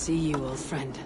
see you, old friend.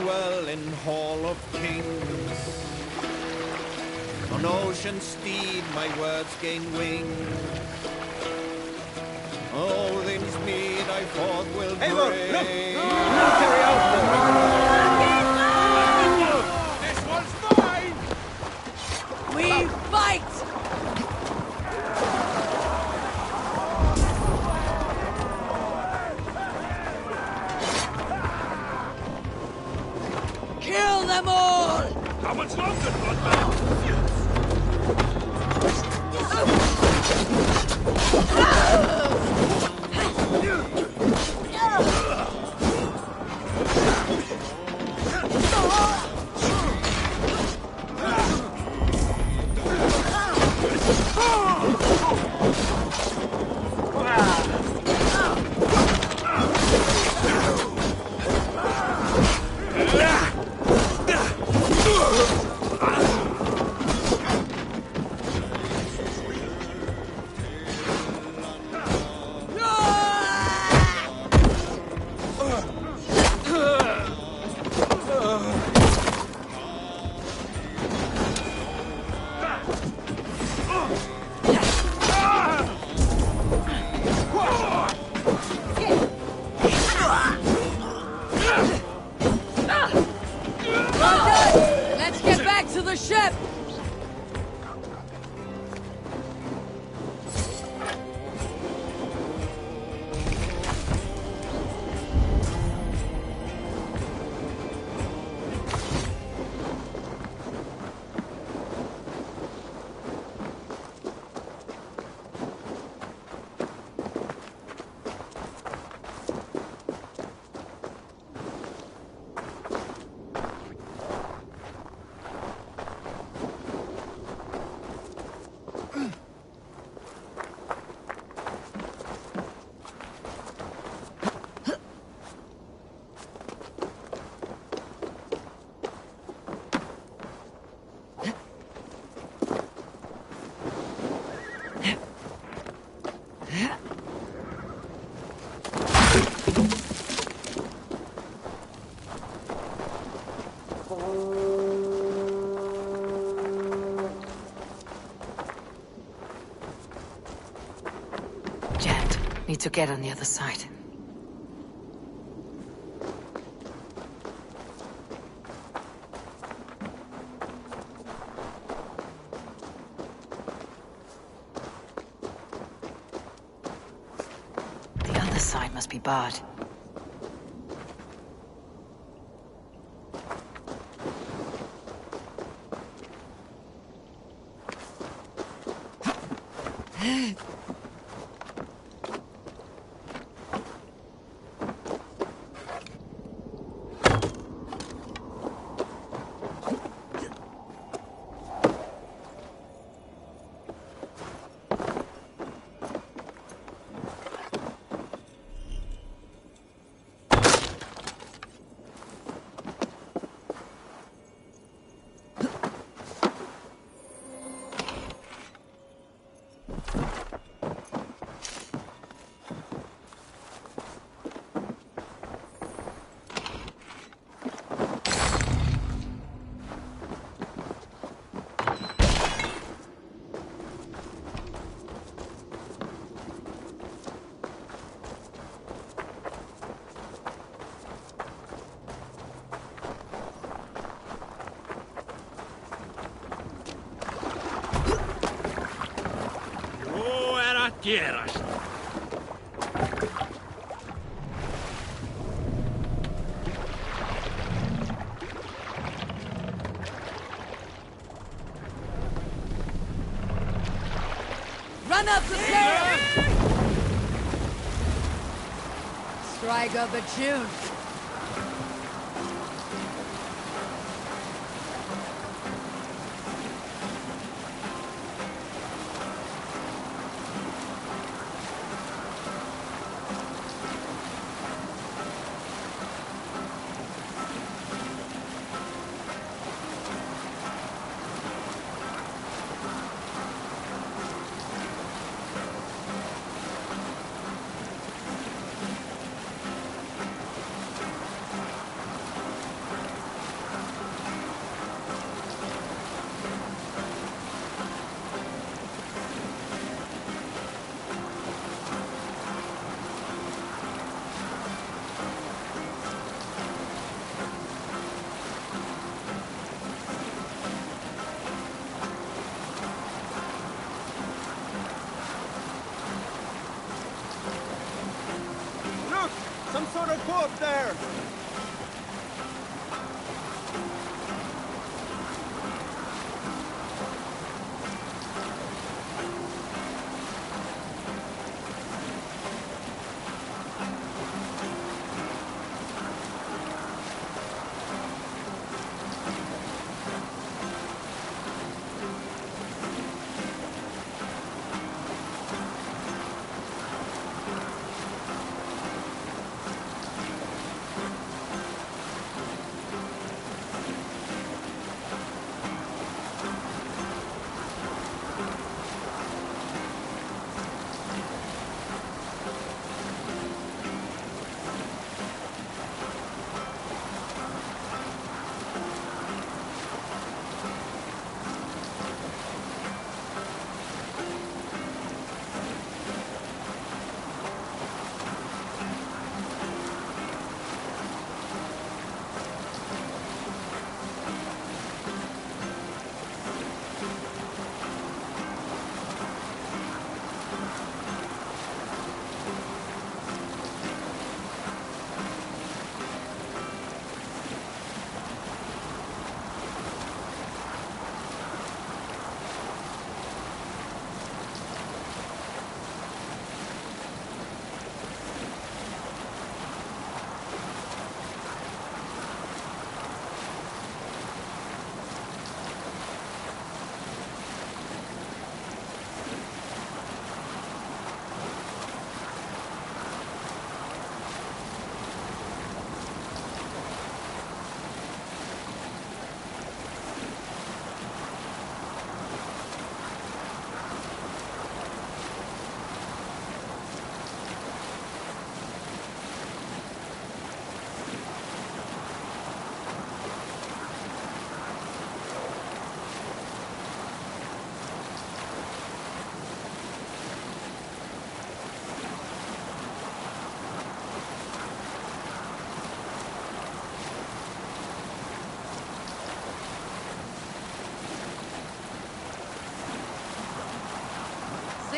Well in Hall of Kings, on ocean steed my words gain wing. Oh, these mead I fought will bring. Hey, look! Military outfit! This one's mine! We fight! Kill them all! How much longer, Bloodman? ship! Need to get on the other side. The other side must be barred. Quieras. Run up the stairs! Strike up a tune. Some sort of boat there!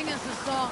Sing us a song.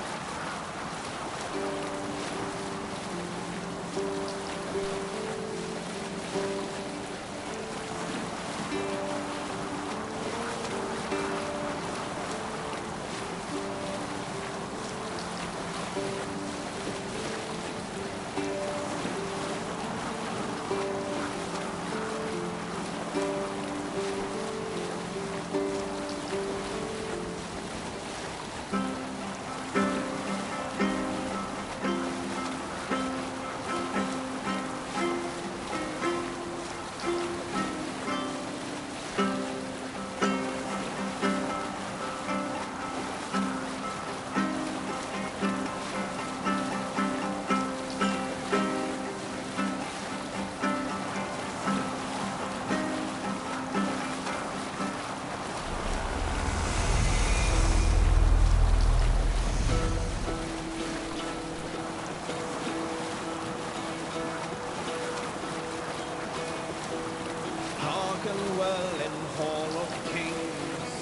Hearken well in Hall of Kings.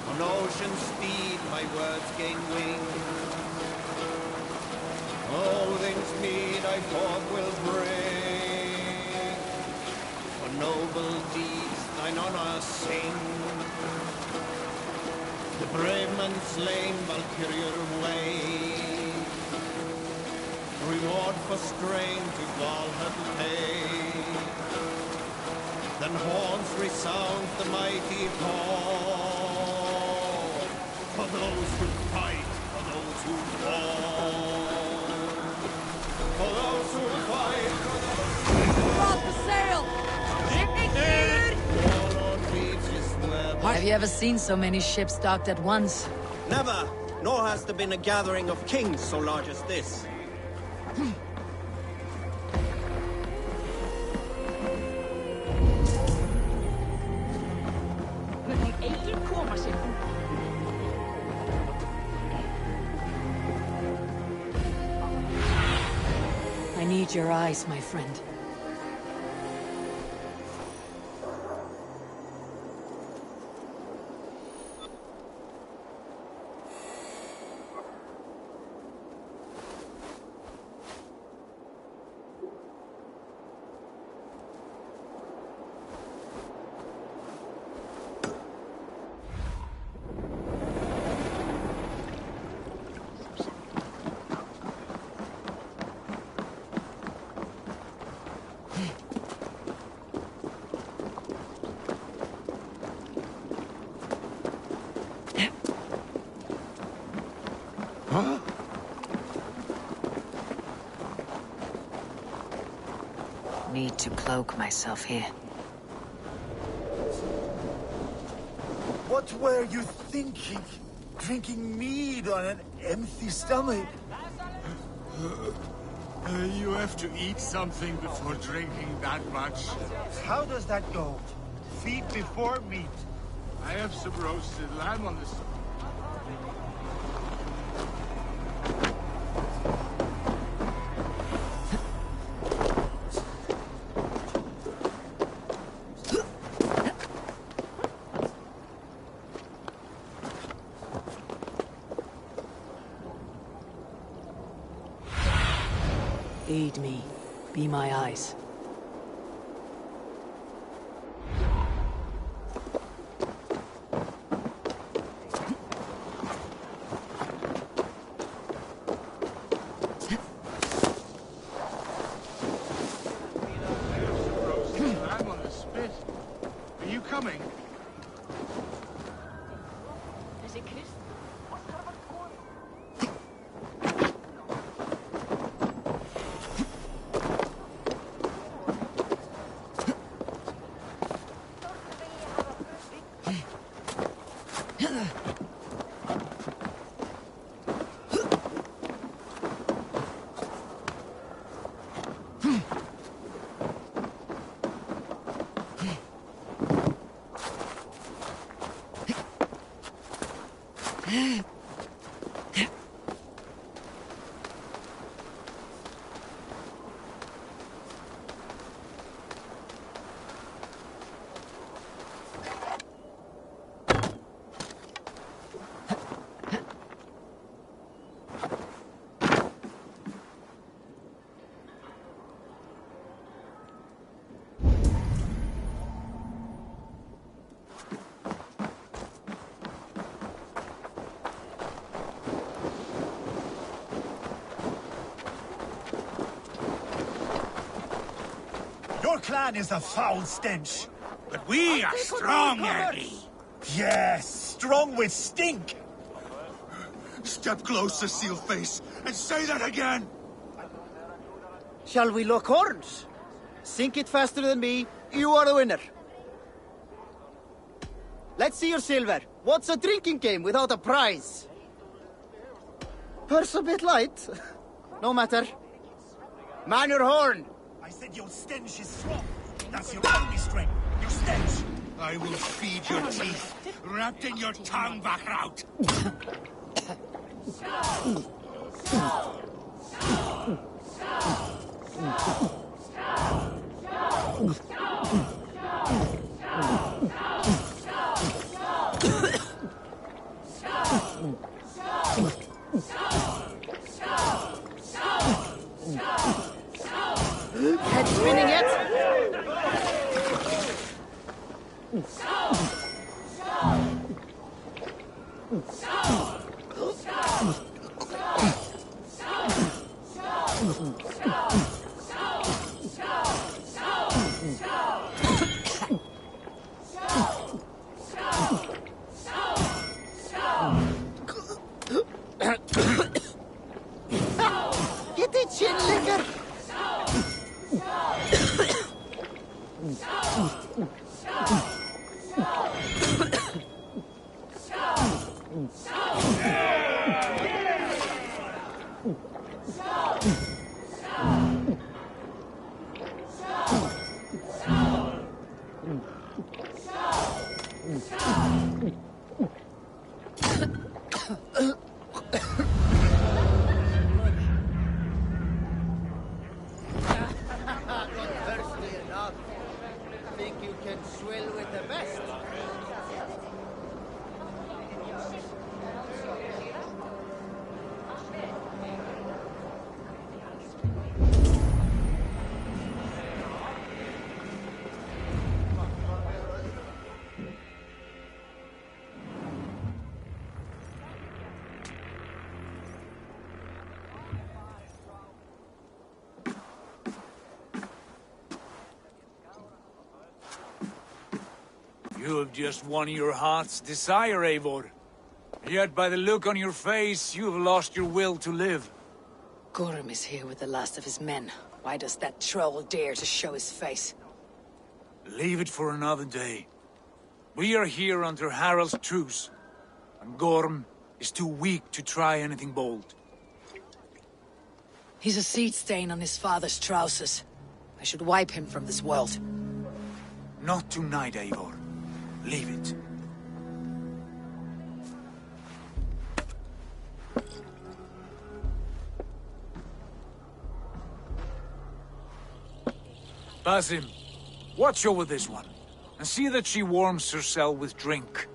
On ocean speed my words gain wings. Odin's mead I forth will bring. For noble deeds thine honor sing. The brave man slain Valkyrier way. Reward for strain to Valhalla pay. Then horns resound the mighty call. For those who fight, for those who fall. For those who fight, for those Drop the sail! Warlord beats his web. Have you ever seen so many ships docked at once? Never, nor has there been a gathering of kings so large as this. I need your eyes, my friend. Huh? Need to cloak myself here. What were you thinking? Drinking mead on an empty stomach? You have to eat something before drinking that much. How does that go? Feet before meat. I have some roasted lamb on the stove. Aid me. Be my eyes. Roasted lamb on the spit. Are you coming? Your clan is a foul stench. But we are strong, Ernie. Yes, strong with stink. Step closer, Sealface, and say that again! Shall we lock horns? Sink it faster than me, you are the winner. Let's see your silver. What's a drinking game without a prize? Purse a bit light. No matter. Man your horn! I said your stench is strong. That's your only strength. Your stench. I will feed your teeth, wrapped in your tongue, Vahalla. Head spinning yet? Get it, chin licker! Thirsty enough. Think you can swill with the best? You have just won your heart's desire, Eivor. Yet by the look on your face, you have lost your will to live. Gorm is here with the last of his men. Why does that troll dare to show his face? Leave it for another day. We are here under Harald's truce, and Gorm is too weak to try anything bold. He's a seed stain on his father's trousers. I should wipe him from this world. Not tonight, Eivor. Leave it. Basim, watch over this one, and see that she warms herself with drink.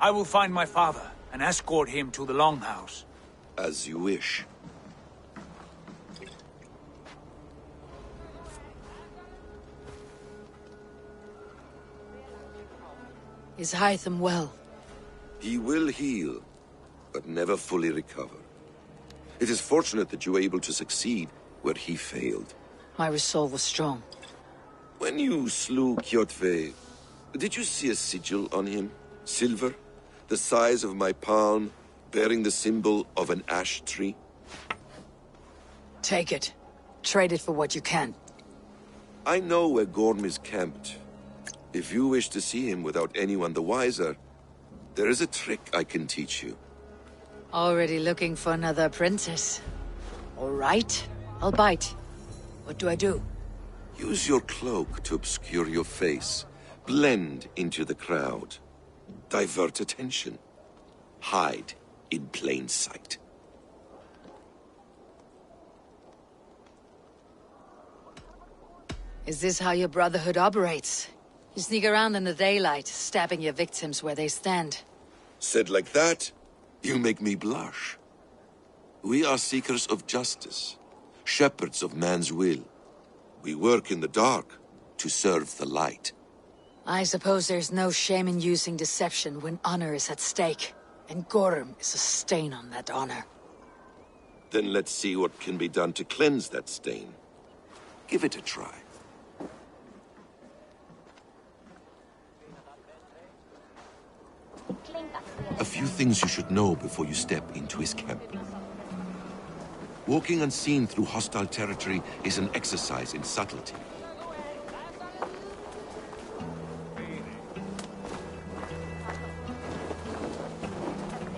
I will find my father, and escort him to the Longhouse. As you wish. Is Hytham well? He will heal, but never fully recover. It is fortunate that you were able to succeed where he failed. My resolve was strong. When you slew Kjotve, did you see a sigil on him? Silver? The size of my palm, bearing the symbol of an ash tree? Take it. Trade it for what you can. I know where Gorm is camped. If you wish to see him without anyone the wiser, there is a trick I can teach you. Already looking for another apprentice. All right, I'll bite. What do I do? Use your cloak to obscure your face. Blend into the crowd. Divert attention. Hide in plain sight. Is this how your Brotherhood operates? You sneak around in the daylight, stabbing your victims where they stand. Said like that, you make me blush. We are seekers of justice, shepherds of man's will. We work in the dark to serve the light. I suppose there's no shame in using deception when honor is at stake, and Gorm is a stain on that honor. Then let's see what can be done to cleanse that stain. Give it a try. few things you should know before you step into his camp. Walking unseen through hostile territory is an exercise in subtlety.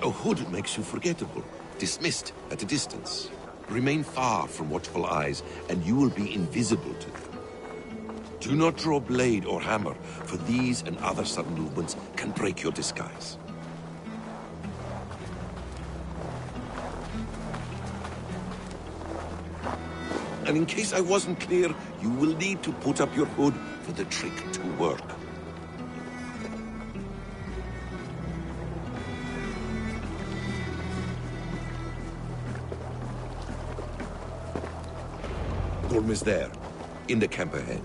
A hood makes you forgettable, dismissed at a distance. Remain far from watchful eyes, and you will be invisible to them. Do not draw blade or hammer, for these and other sudden movements can break your disguise. And in case I wasn't clear, you will need to put up your hood for the trick to work. Gorm is there, in the camp ahead.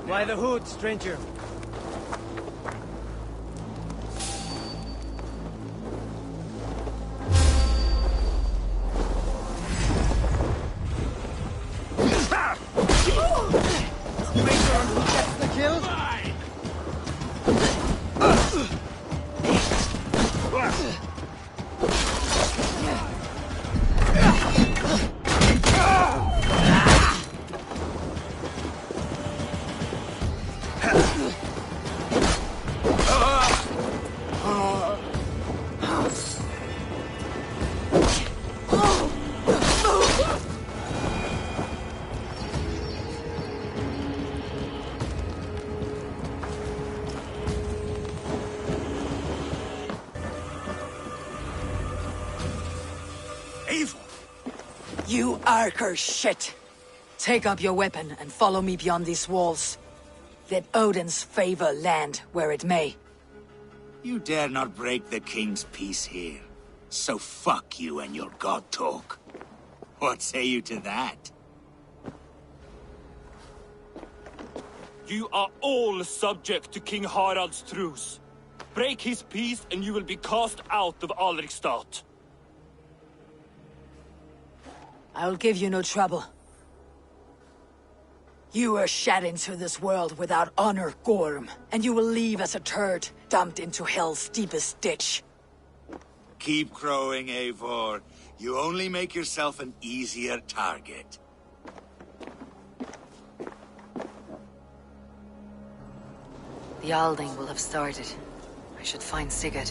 By the hood, stranger. Make sure who gets the kill. You Arker shit! Take up your weapon and follow me beyond these walls. Let Odin's favor land where it may. You dare not break the king's peace here. So fuck you and your god talk. What say you to that? You are all subject to King Harald's truce. Break his peace and you will be cast out of Alrikstad. I'll give you no trouble. You were shed into this world without honor, Gorm, and you will leave as a turd, dumped into hell's deepest ditch. Keep crowing, Eivor. You only make yourself an easier target. The Alding will have started. I should find Sigurd.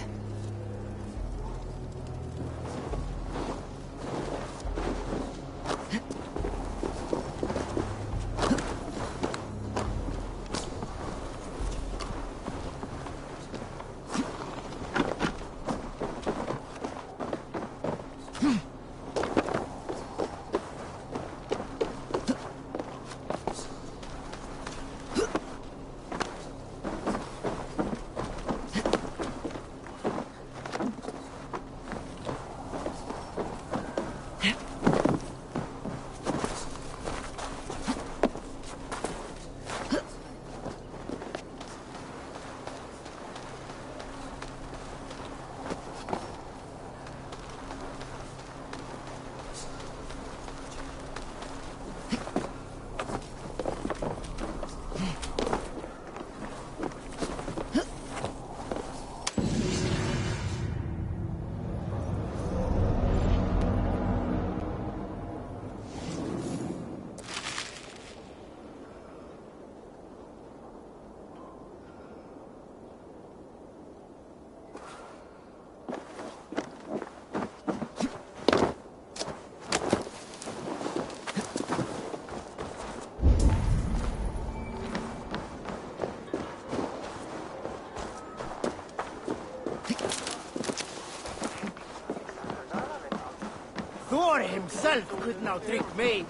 Thor himself couldn't outtrick me.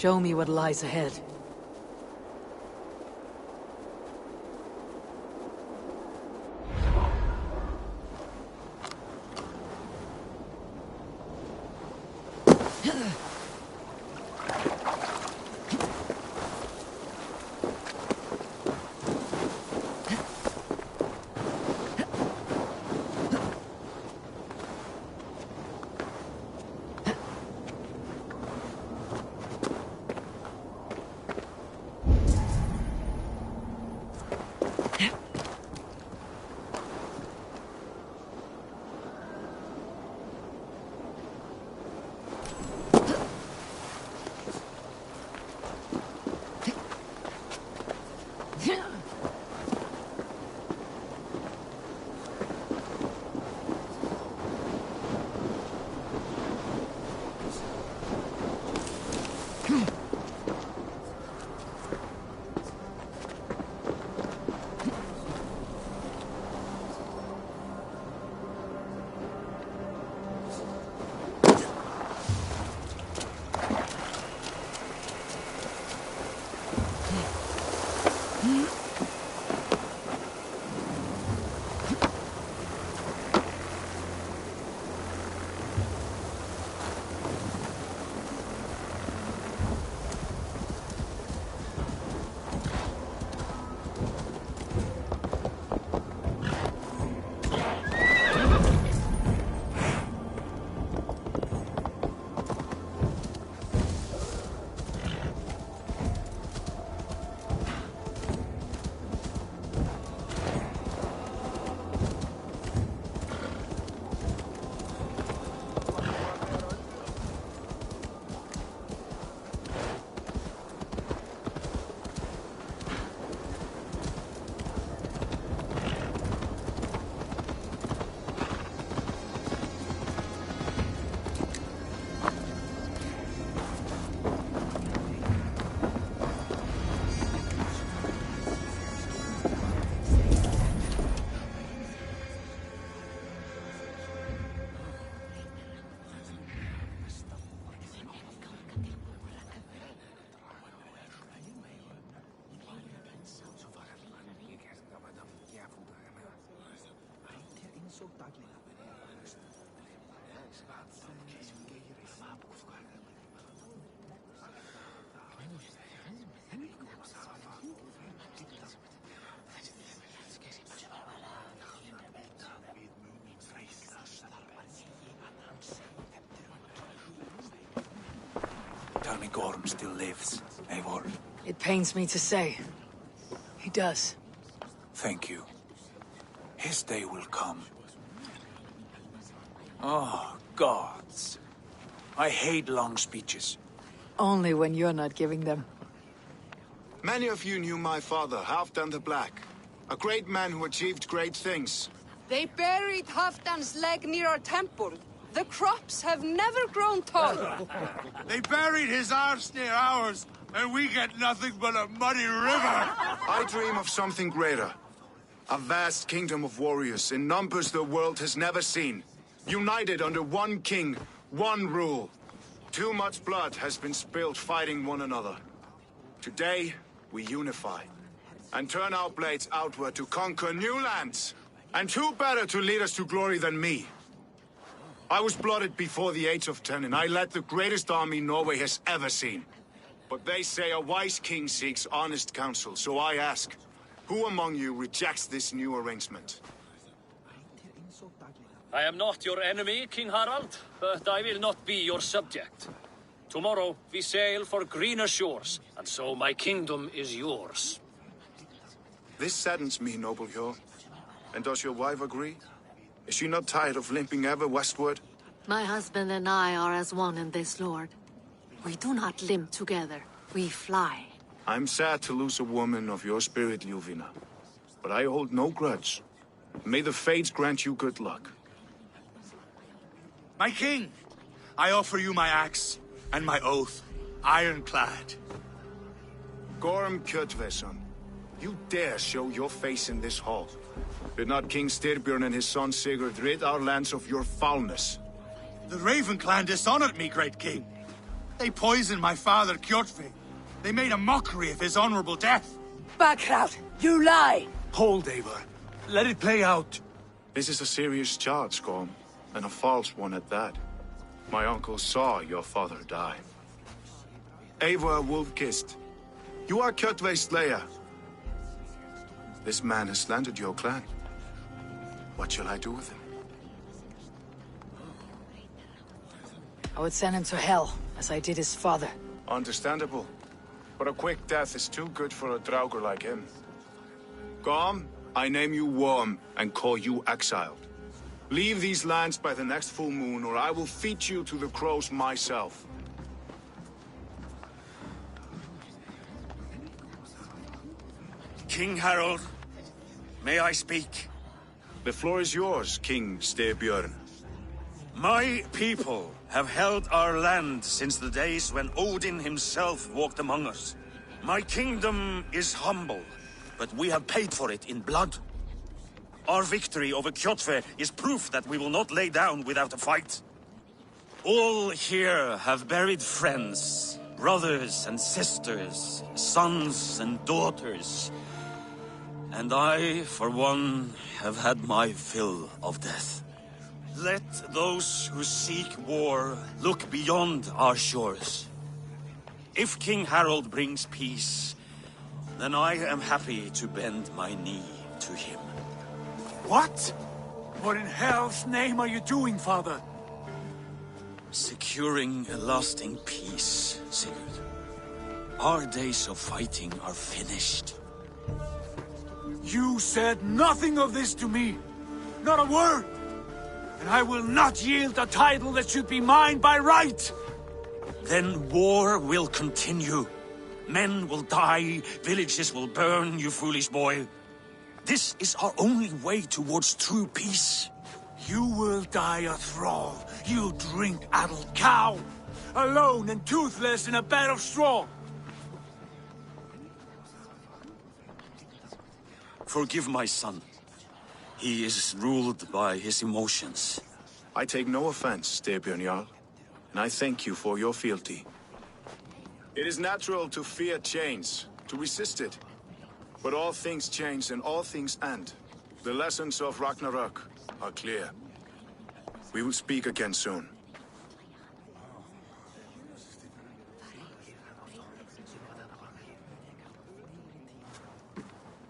Show me what lies ahead. Tell me Gorm still lives, Eivor. It pains me to say. He does. Thank you. His day will come. Oh, gods. I hate long speeches. Only when you're not giving them. Many of you knew my father, Halfdan the Black. A great man who achieved great things. They buried Halfdan's leg near our temple. The crops have never grown taller. They buried his arse near ours, and we get nothing but a muddy river. I dream of something greater. A vast kingdom of warriors in numbers the world has never seen. United under one king, one rule. Too much blood has been spilled fighting one another. Today, we unify. And turn our blades outward to conquer new lands. And who better to lead us to glory than me? I was blooded before the age of 10, and I led the greatest army Norway has ever seen. But they say a wise king seeks honest counsel, so I ask, who among you rejects this new arrangement? I am not your enemy, King Harald, but I will not be your subject. Tomorrow we sail for greener shores, and so my kingdom is yours. This saddens me, noble Hjor. And does your wife agree? Is she not tired of limping ever westward? My husband and I are as one in this, Lord. We do not limp together. We fly. I'm sad to lose a woman of your spirit, Ljuvina. But I hold no grudge. May the fates grant you good luck. My king, I offer you my axe and my oath, ironclad. Gorm Kjotveson, you dare show your face in this hall. Did not King Styrbjörn and his son Sigurd rid our lands of your foulness? The Raven clan dishonored me, great king. They poisoned my father, Kjotve. They made a mockery of his honorable death. Backrout! You lie! Hold, Eivor. Let it play out. This is a serious charge, Gorm, and a false one at that. My uncle saw your father die. Eivor Wolf-Kissed, you are Kjotve's slayer. This man has slandered your clan. What shall I do with him? I would send him to hell, as I did his father. Understandable. But a quick death is too good for a Draugr like him. Gorm, I name you Worm and call you exiled. Leave these lands by the next full moon, or I will feed you to the crows myself. King Harald, may I speak? The floor is yours, King Styrbjörn. My people have held our land since the days when Odin himself walked among us. My kingdom is humble, but we have paid for it in blood. Our victory over Kjotve is proof that we will not lay down without a fight. All here have buried friends, brothers and sisters, sons and daughters. And I, for one, have had my fill of death. Let those who seek war look beyond our shores. If King Harald brings peace, then I am happy to bend my knee to him. What? What in hell's name are you doing, father? Securing a lasting peace, Sigurd. Our days of fighting are finished. You said nothing of this to me. Not a word. And I will not yield a title that should be mine by right. Then war will continue. Men will die, villages will burn, you foolish boy. This is our only way towards true peace. You will die a thrall, you drink-addled cow. Alone and toothless in a bed of straw. Forgive my son. He is ruled by his emotions. I take no offense, Styrbjörn Jarl, and I thank you for your fealty. It is natural to fear change, to resist it. But all things change and all things end. The lessons of Ragnarök, are clear. We will speak again soon.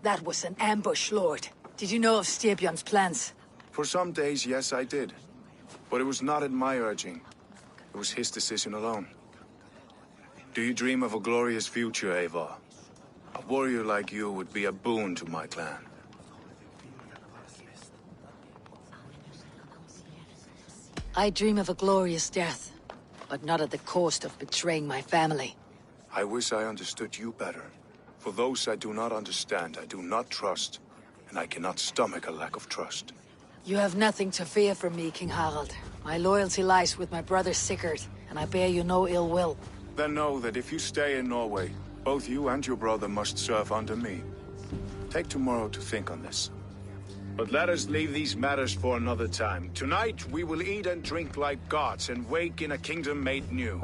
That was an ambush, Lord. Did you know of Styrbjörn's plans? For some days, yes, I did. But it was not at my urging. It was his decision alone. Do you dream of a glorious future, Eivor? A warrior like you would be a boon to my clan. I dream of a glorious death, but not at the cost of betraying my family. I wish I understood you better. For those I do not understand, I do not trust, and I cannot stomach a lack of trust. You have nothing to fear from me, King Harald. My loyalty lies with my brother Sigurd, and I bear you no ill will. Then know that if you stay in Norway, both you and your brother must serve under me. Take tomorrow to think on this. But let us leave these matters for another time. Tonight, we will eat and drink like gods and wake in a kingdom made new.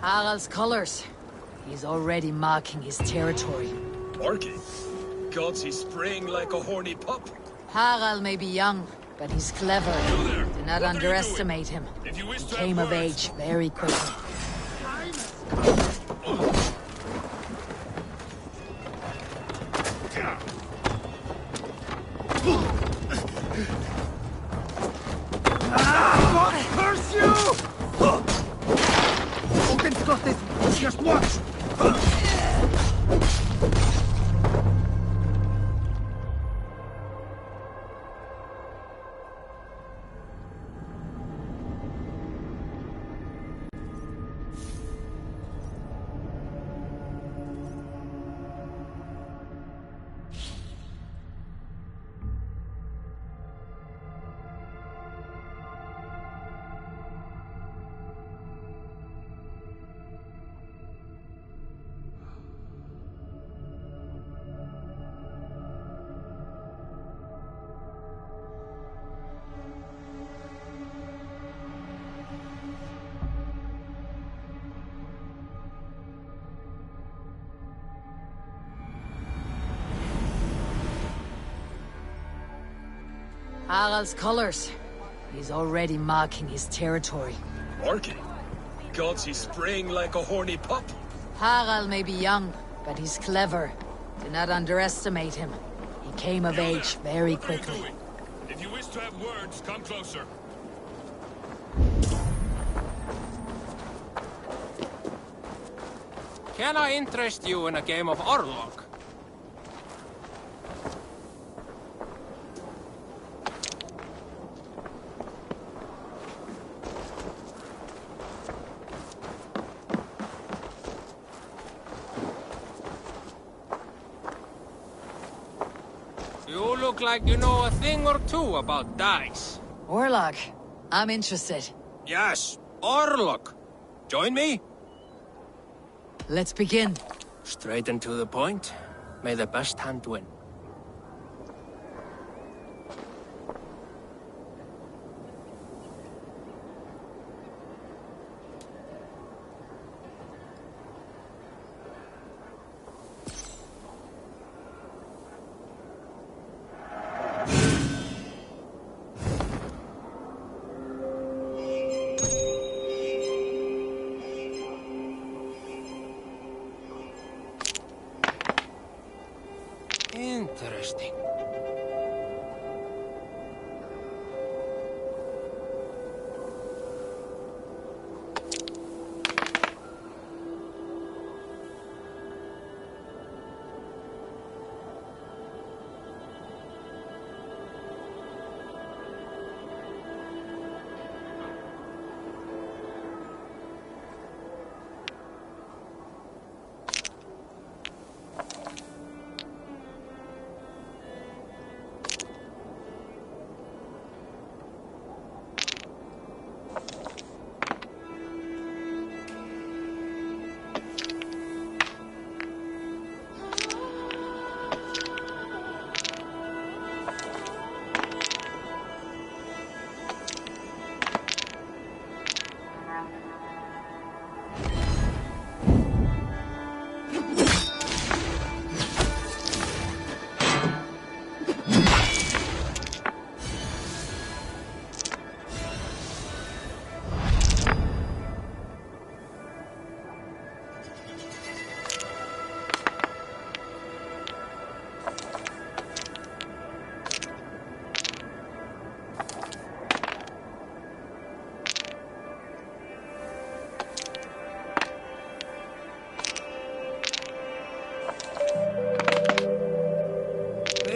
Harald's colors. He's already marking his territory. Marking? Gods, he's spraying like a horny pup. Harald may be young, but he's clever. Do not underestimate him. He came of age very quickly. Curse you! Odin's got this. Just watch. Harald's colors. He's already marking his territory. Marking? Gods, he's spraying like a horny pup. Harald may be young, but he's clever. Do not underestimate him. He came of age very quickly. If you wish to have words, come closer. Can I interest you in a game of Orlog? You look like you know a thing or two about dice. Orlog. I'm interested. Yes, Orlog. Join me? Let's begin. Straight and to the point. May the best hand win. Interesting.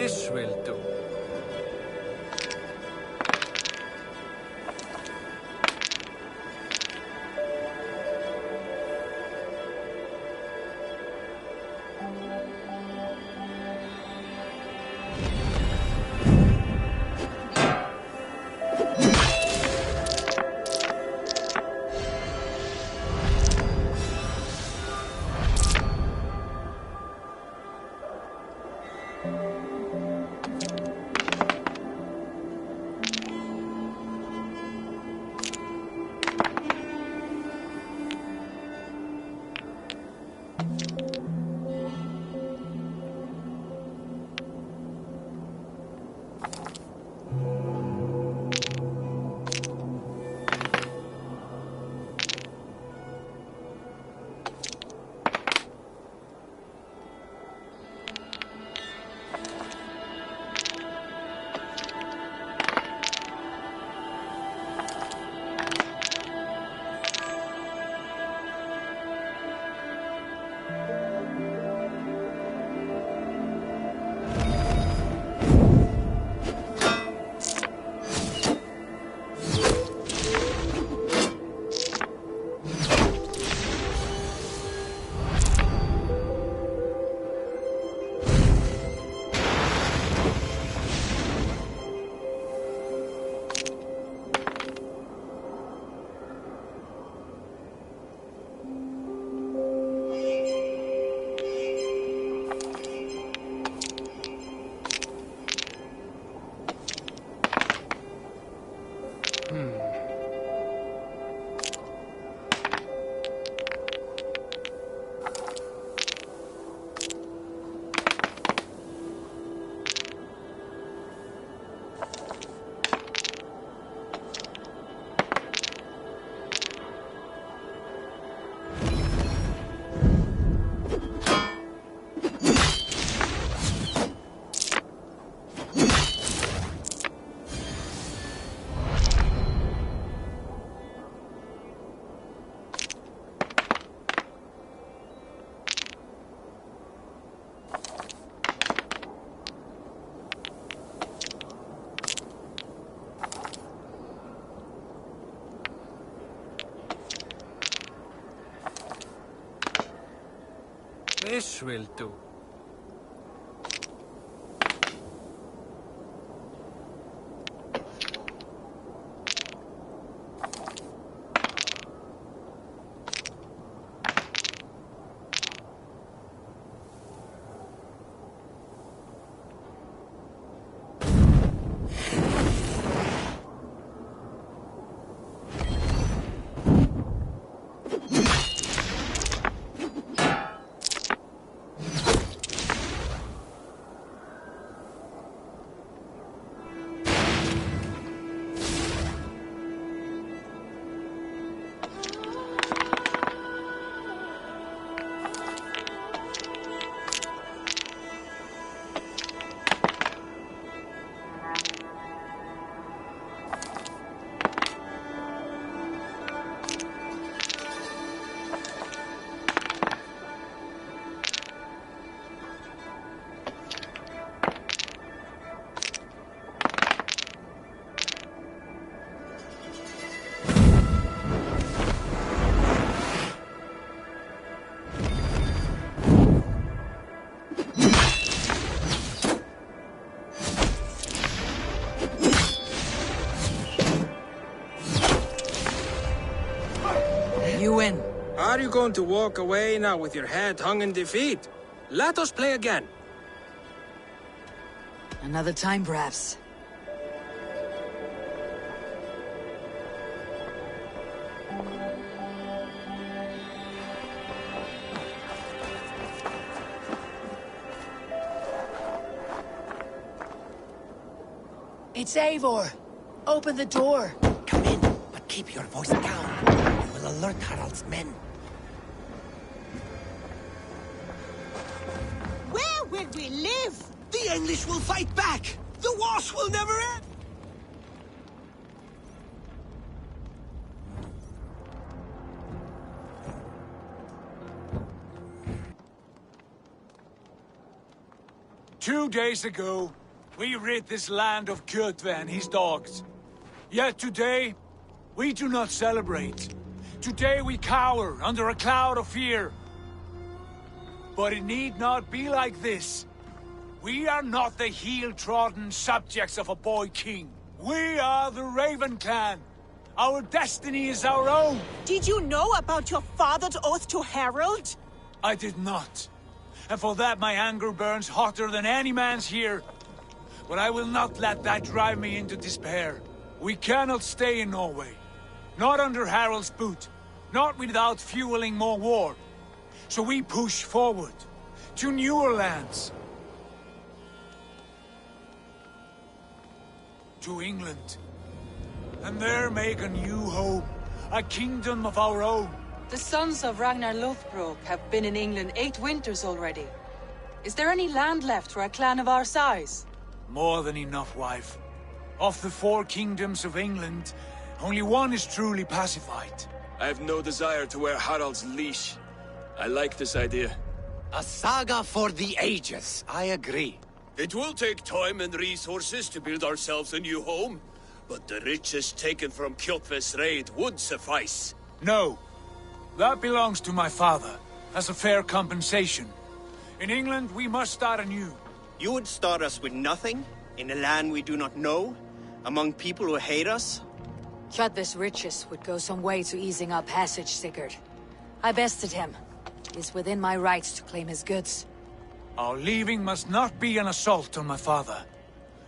This will do. This will do. you going to walk away now with your head hung in defeat? Let us play again. Another time, perhaps. It's Eivor! Open the door! Come in, but keep your voice down. You will alert Harald's men. Where will we live? The English will fight back! The wars will never end! Two days ago, we rid this land of Kjotve and his dogs. Yet today, we do not celebrate. Today we cower under a cloud of fear. But it need not be like this. We are not the heel-trodden subjects of a boy king. We are the Raven clan. Our destiny is our own. Did you know about your father's oath to Harald? I did not. And for that my anger burns hotter than any man's here. But I will not let that drive me into despair. We cannot stay in Norway. Not under Harald's boot. Not without fueling more war. So we push forward. To newer lands. To England. And there make a new home. A kingdom of our own. The sons of Ragnar Lothbrok have been in England 8 winters already. Is there any land left for a clan of our size? More than enough, wife. Of the 4 kingdoms of England, only one is truly pacified. I have no desire to wear Harald's leash. I like this idea. A saga for the ages, I agree. It will take time and resources to build ourselves a new home, but the riches taken from Kjotve's raid would suffice. No. That belongs to my father, as a fair compensation. In England, we must start anew. You would start us with nothing? In a land we do not know? Among people who hate us? Kjotve's riches would go some way to easing our passage, Sigurd. I bested him. It is within my rights to claim his goods. Our leaving must not be an assault on my father.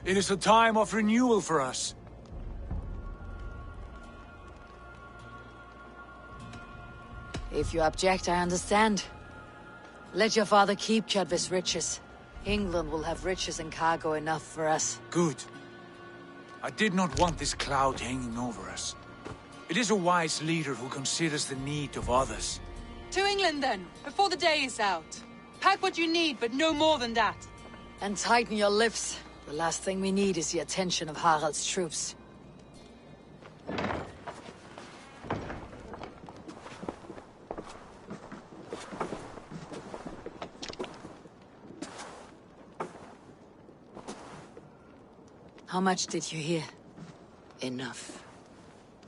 It is a time of renewal for us. If you object, I understand. Let your father keep Kjotve's riches. England will have riches and cargo enough for us. Good. I did not want this cloud hanging over us. It is a wise leader who considers the need of others. To England then, before the day is out. Pack what you need, but no more than that. And tighten your lips. The last thing we need is the attention of Harald's troops. How much did you hear? Enough.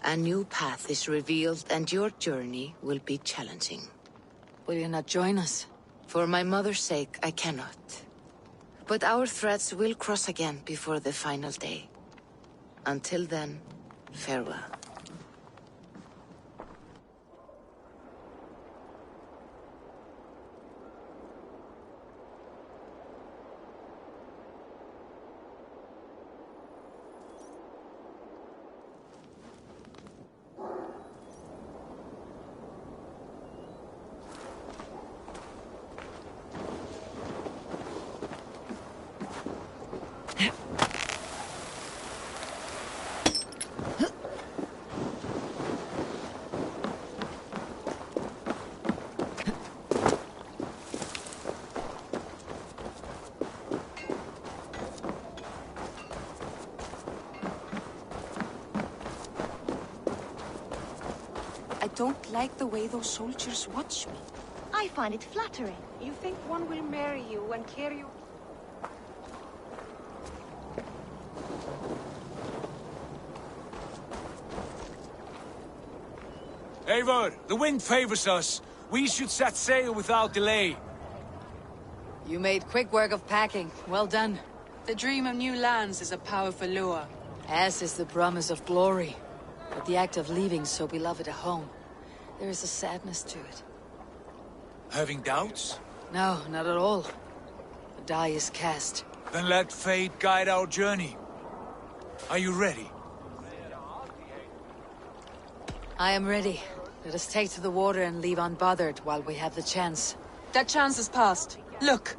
A new path is revealed, and your journey will be challenging. Will you not join us? For my mother's sake, I cannot. But our threads will cross again before the final day. Until then, farewell. I don't like the way those soldiers watch me. I find it flattering. You think one will marry you and carry you... Eivor, the wind favors us. We should set sail without delay. You made quick work of packing. Well done. The dream of new lands is a powerful lure. As is the promise of glory. But the act of leaving so beloved a home, there is a sadness to it. Having doubts? No, not at all. The die is cast. Then let fate guide our journey. Are you ready? I am ready. Let us take to the water and leave unbothered while we have the chance. That chance is past. Look!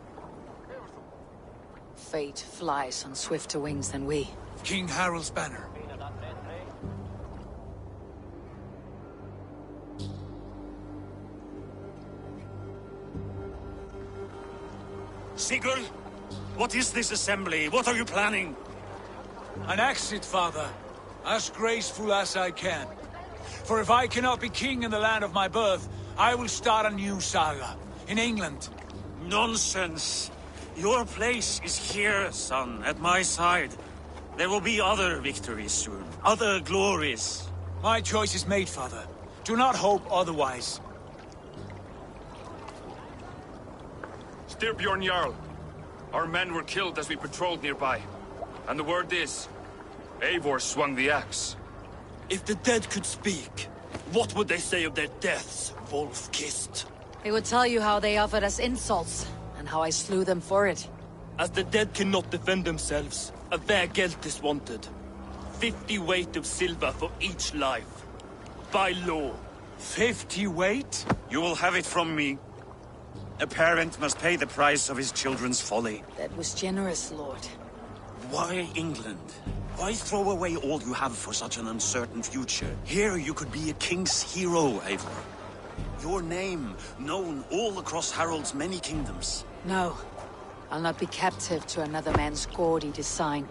Fate flies on swifter wings than we. King Harald's banner. Sigurd, what is this assembly? What are you planning? An exit, father. As graceful as I can. For if I cannot be king in the land of my birth, I will start a new saga. In England. Nonsense. Your place is here, son, at my side. There will be other victories soon. Other glories. My choice is made, father. Do not hope otherwise. Styrbjorn Jarl. Our men were killed as we patrolled nearby. And the word is, Eivor swung the axe. If the dead could speak, what would they say of their deaths, wolf-kissed? They would tell you how they offered us insults, and how I slew them for it. As the dead cannot defend themselves, a vergelt is wanted. 50 weight of silver for each life. By law. 50 weight? You will have it from me. A parent must pay the price of his children's folly. That was generous, Lord. Why England? Why throw away all you have for such an uncertain future? Here you could be a king's hero, Eivor. Your name known all across Harald's many kingdoms. No. I'll not be captive to another man's gaudy design.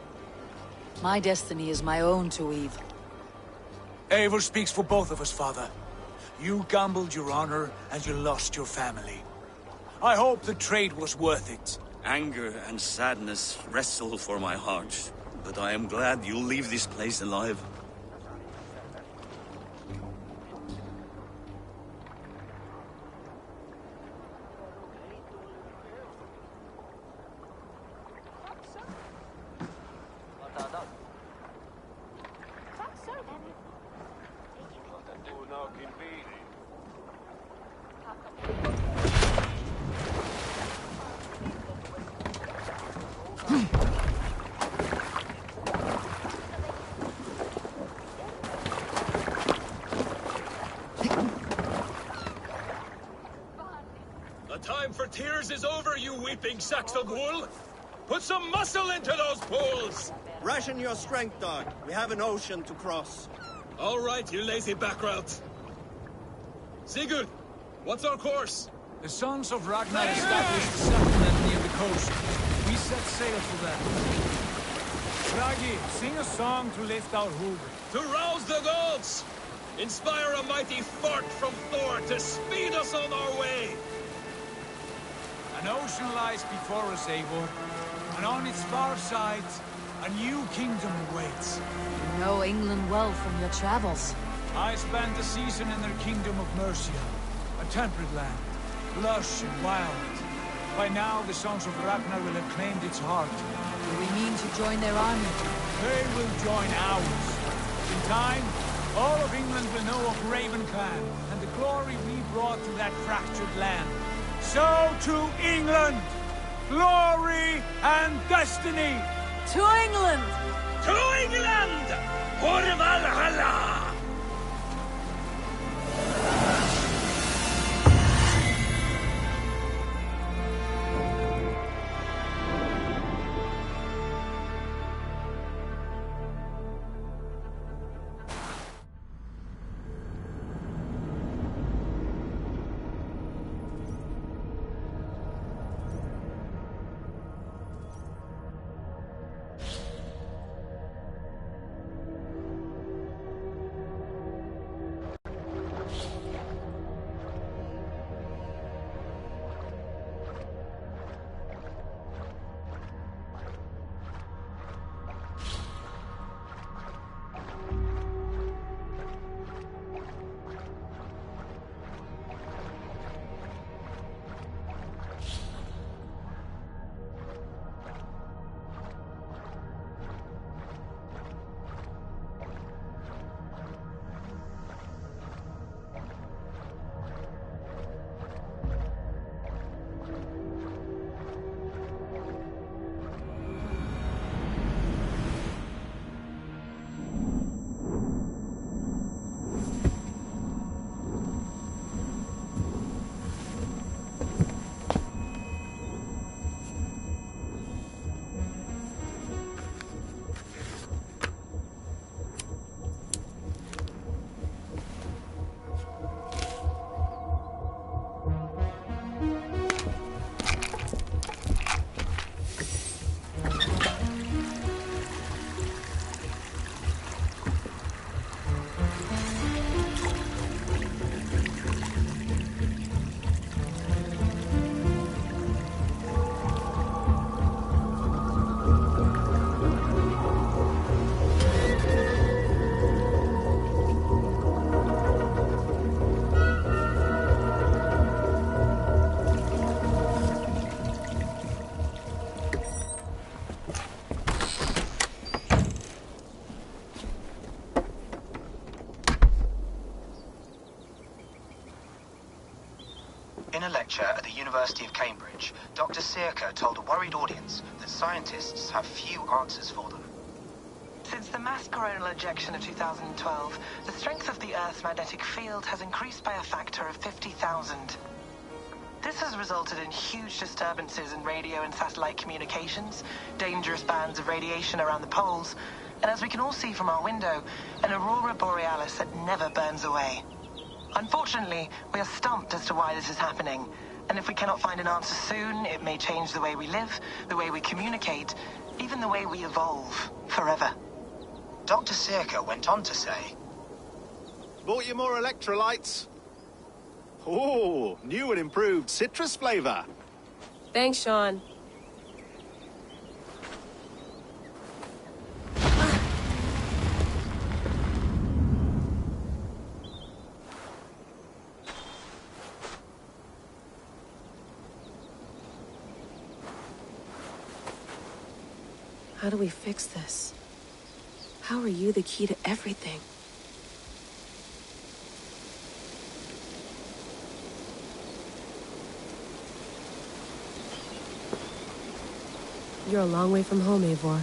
My destiny is my own to weave. Eivor speaks for both of us, father. You gambled your honor, and you lost your family. I hope the trade was worth it. Anger and sadness wrestle for my heart, but I am glad you'll leave this place alive. Tears is over, you weeping sacks of wool! Put some muscle into those poles! Ration your strength, dog. We have an ocean to cross. All right, you lazy backrout. Sigurd, what's our course? The sons of Ragnar established a settlement near the coast. We set sail for them. Ragi, sing a song to lift our hoover. To rouse the gods! Inspire a mighty fart from Thor to speed us on our way! An ocean lies before us, Eivor, and on its far side, a new kingdom awaits. You know England well from your travels. I spent a season in their kingdom of Mercia, a temperate land, lush and wild. By now, the sons of Ragnar will have claimed its heart. Do we mean to join their army? They will join ours. In time, all of England will know of Raven Clan, and the glory we brought to that fractured land. So to England! Glory and destiny! To England! To England! For Valhalla! a lecture at the University of Cambridge, Dr. Circa told a worried audience that scientists have few answers for them. Since the mass coronal ejection of 2012, the strength of the Earth's magnetic field has increased by a factor of 50,000. This has resulted in huge disturbances in radio and satellite communications, dangerous bands of radiation around the poles, and as we can all see from our window, an aurora borealis that never burns away. Unfortunately, we are stumped as to why this is happening, and if we cannot find an answer soon, it may change the way we live, the way we communicate, even the way we evolve, forever. Dr. Circa went on to say, Bought you more electrolytes? Oh, new and improved citrus flavor. Thanks, Sean. How do we fix this? How are you the key to everything? You're a long way from home, Eivor.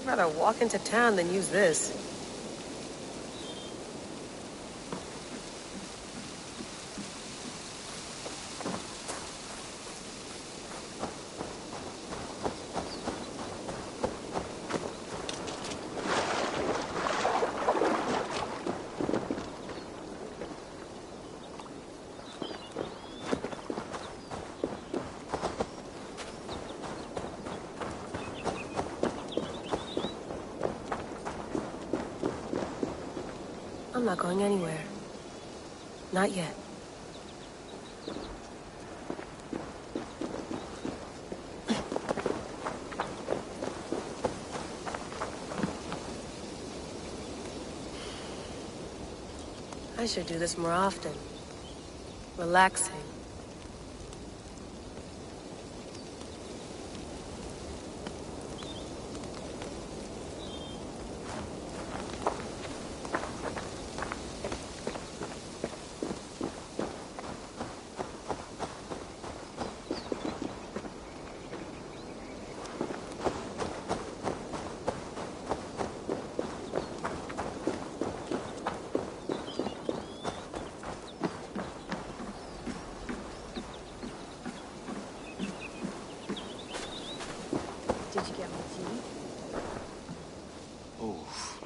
I'd rather walk into town than use this. I'm not going anywhere. Not yet. I should do this more often. Relaxing.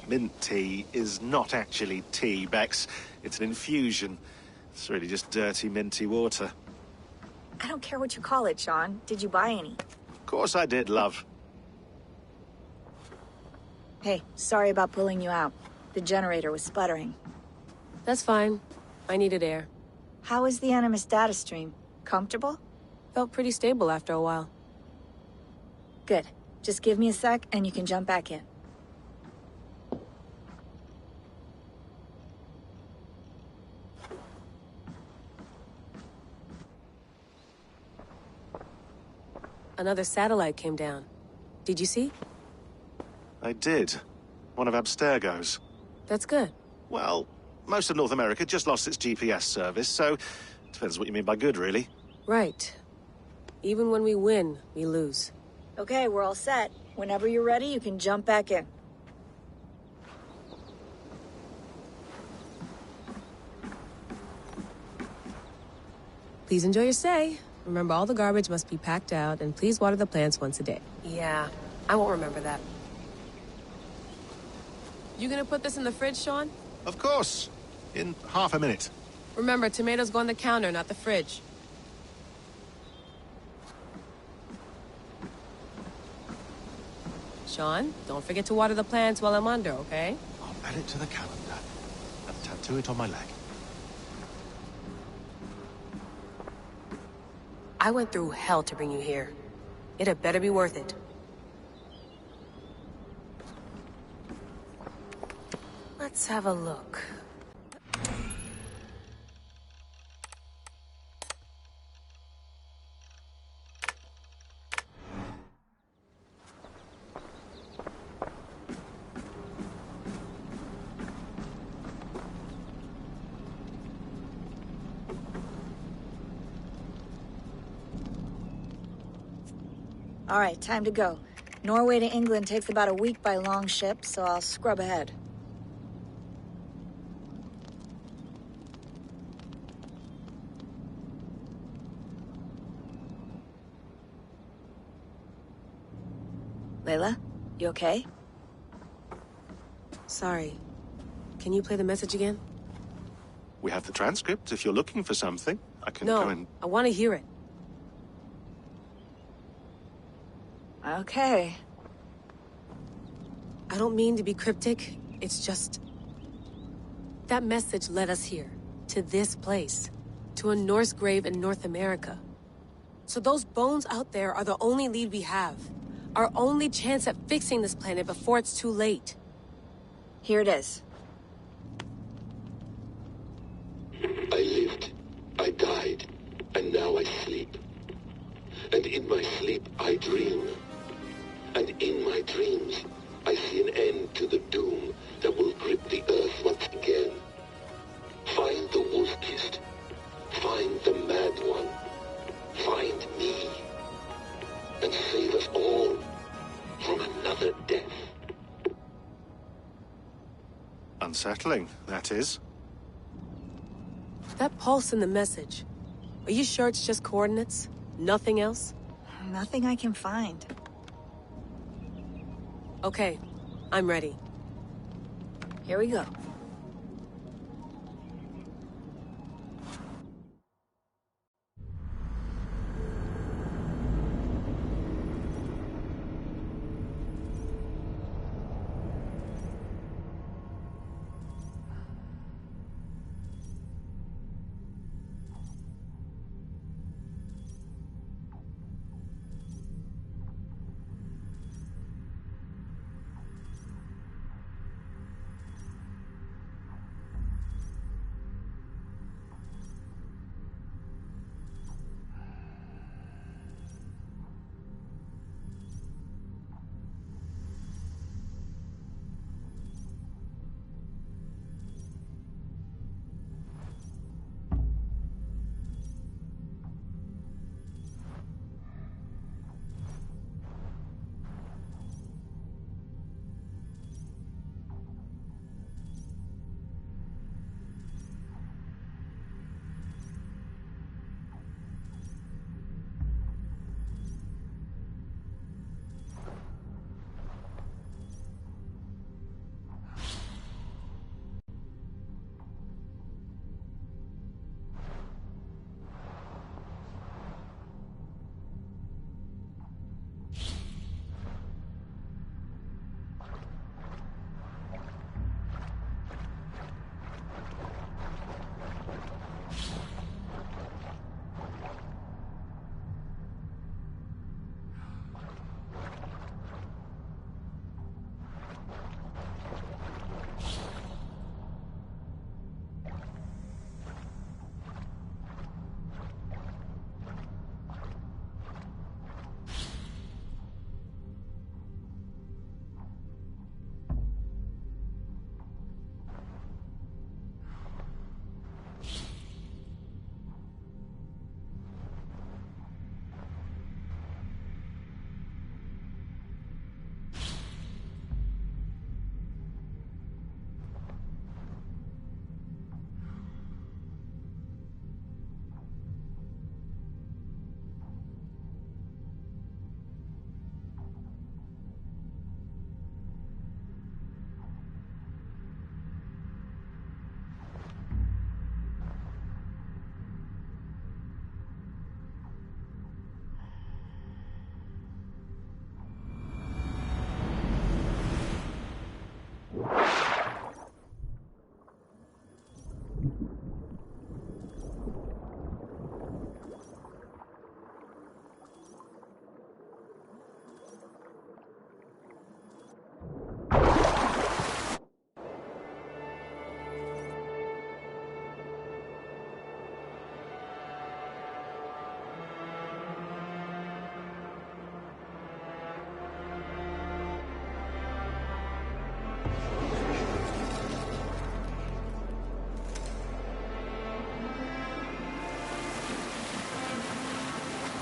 Mint tea is not actually tea, Bex. It's an infusion. It's really just dirty, minty water. I don't care what you call it, Sean. Did you buy any? Of course I did, love. Hey, sorry about pulling you out. The generator was sputtering. That's fine. I needed air. How was the Animus data stream? Comfortable? Felt pretty stable after a while. Good. Just give me a sec and you can jump back in. Another satellite came down. Did you see? I did. One of Abstergo's. That's good. Well, most of North America just lost its GPS service, so depends what you mean by good, really. Right. Even when we win, we lose. Okay, we're all set. Whenever you're ready, you can jump back in. Please enjoy your stay. Remember, all the garbage must be packed out, and please water the plants once a day. Yeah, I won't remember that. You gonna put this in the fridge, Sean? Of course. In half a minute. Remember, tomatoes go on the counter, not the fridge. Sean, don't forget to water the plants while I'm under, okay? I'll add it to the calendar and tattoo it on my leg. I went through hell to bring you here. It had better be worth it. Let's have a look. All right, time to go. Norway to England takes about a week by long ship, so I'll scrub ahead. Layla, you okay? Sorry. Can you play the message again? We have the transcript. If you're looking for something, I can No, go and... I want to hear it. Okay. I don't mean to be cryptic. It's just... that message led us here. To this place. To a Norse grave in North America. So those bones out there are the only lead we have. Our only chance at fixing this planet before it's too late. Here it is. I lived, I died, and now I sleep. And in my sleep I dream. And in my dreams, I see an end to the doom that will grip the earth once again. Find the wolf-kissed. Find the mad one. Find me. And save us all from another death. Unsettling, that is. That pulse in the message. Are you sure it's just coordinates? Nothing else? Nothing I can find. Okay, I'm ready. Here we go.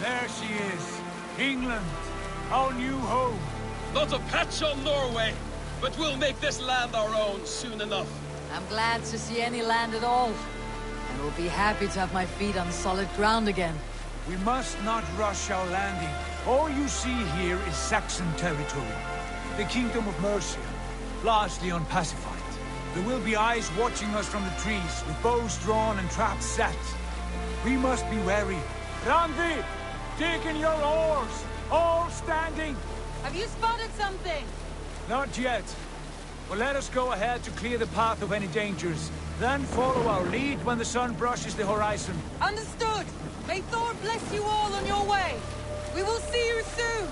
There she is. England, our new home. Not a patch on Norway, but we'll make this land our own soon enough. I'm glad to see any land at all. And will be happy to have my feet on solid ground again. We must not rush our landing. All you see here is Saxon territory. The Kingdom of Mercia, largely unpacified. There will be eyes watching us from the trees, with bows drawn and traps set. We must be wary. Randi! Dig in your oars! All standing! Have you spotted something? Not yet. But let us go ahead to clear the path of any dangers. Then follow our lead when the sun brushes the horizon. Understood! May Thor bless you all on your way! We will see you soon!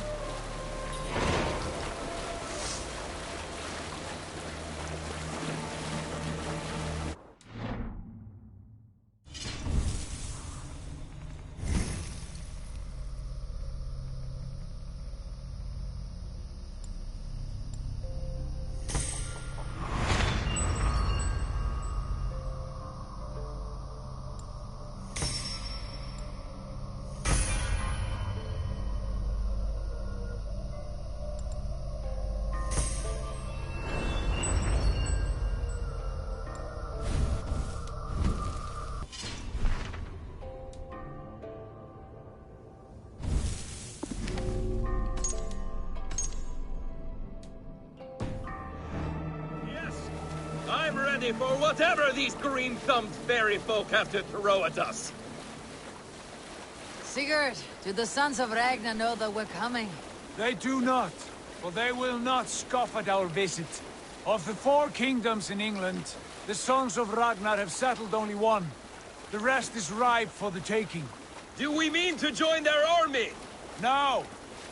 I'm ready for whatever these green-thumbed fairy folk have to throw at us. Sigurd, do the sons of Ragnar know that we're coming? They do not, but they will not scoff at our visit. Of the 4 kingdoms in England, the sons of Ragnar have settled only one. The rest is ripe for the taking. Do we mean to join their army? No,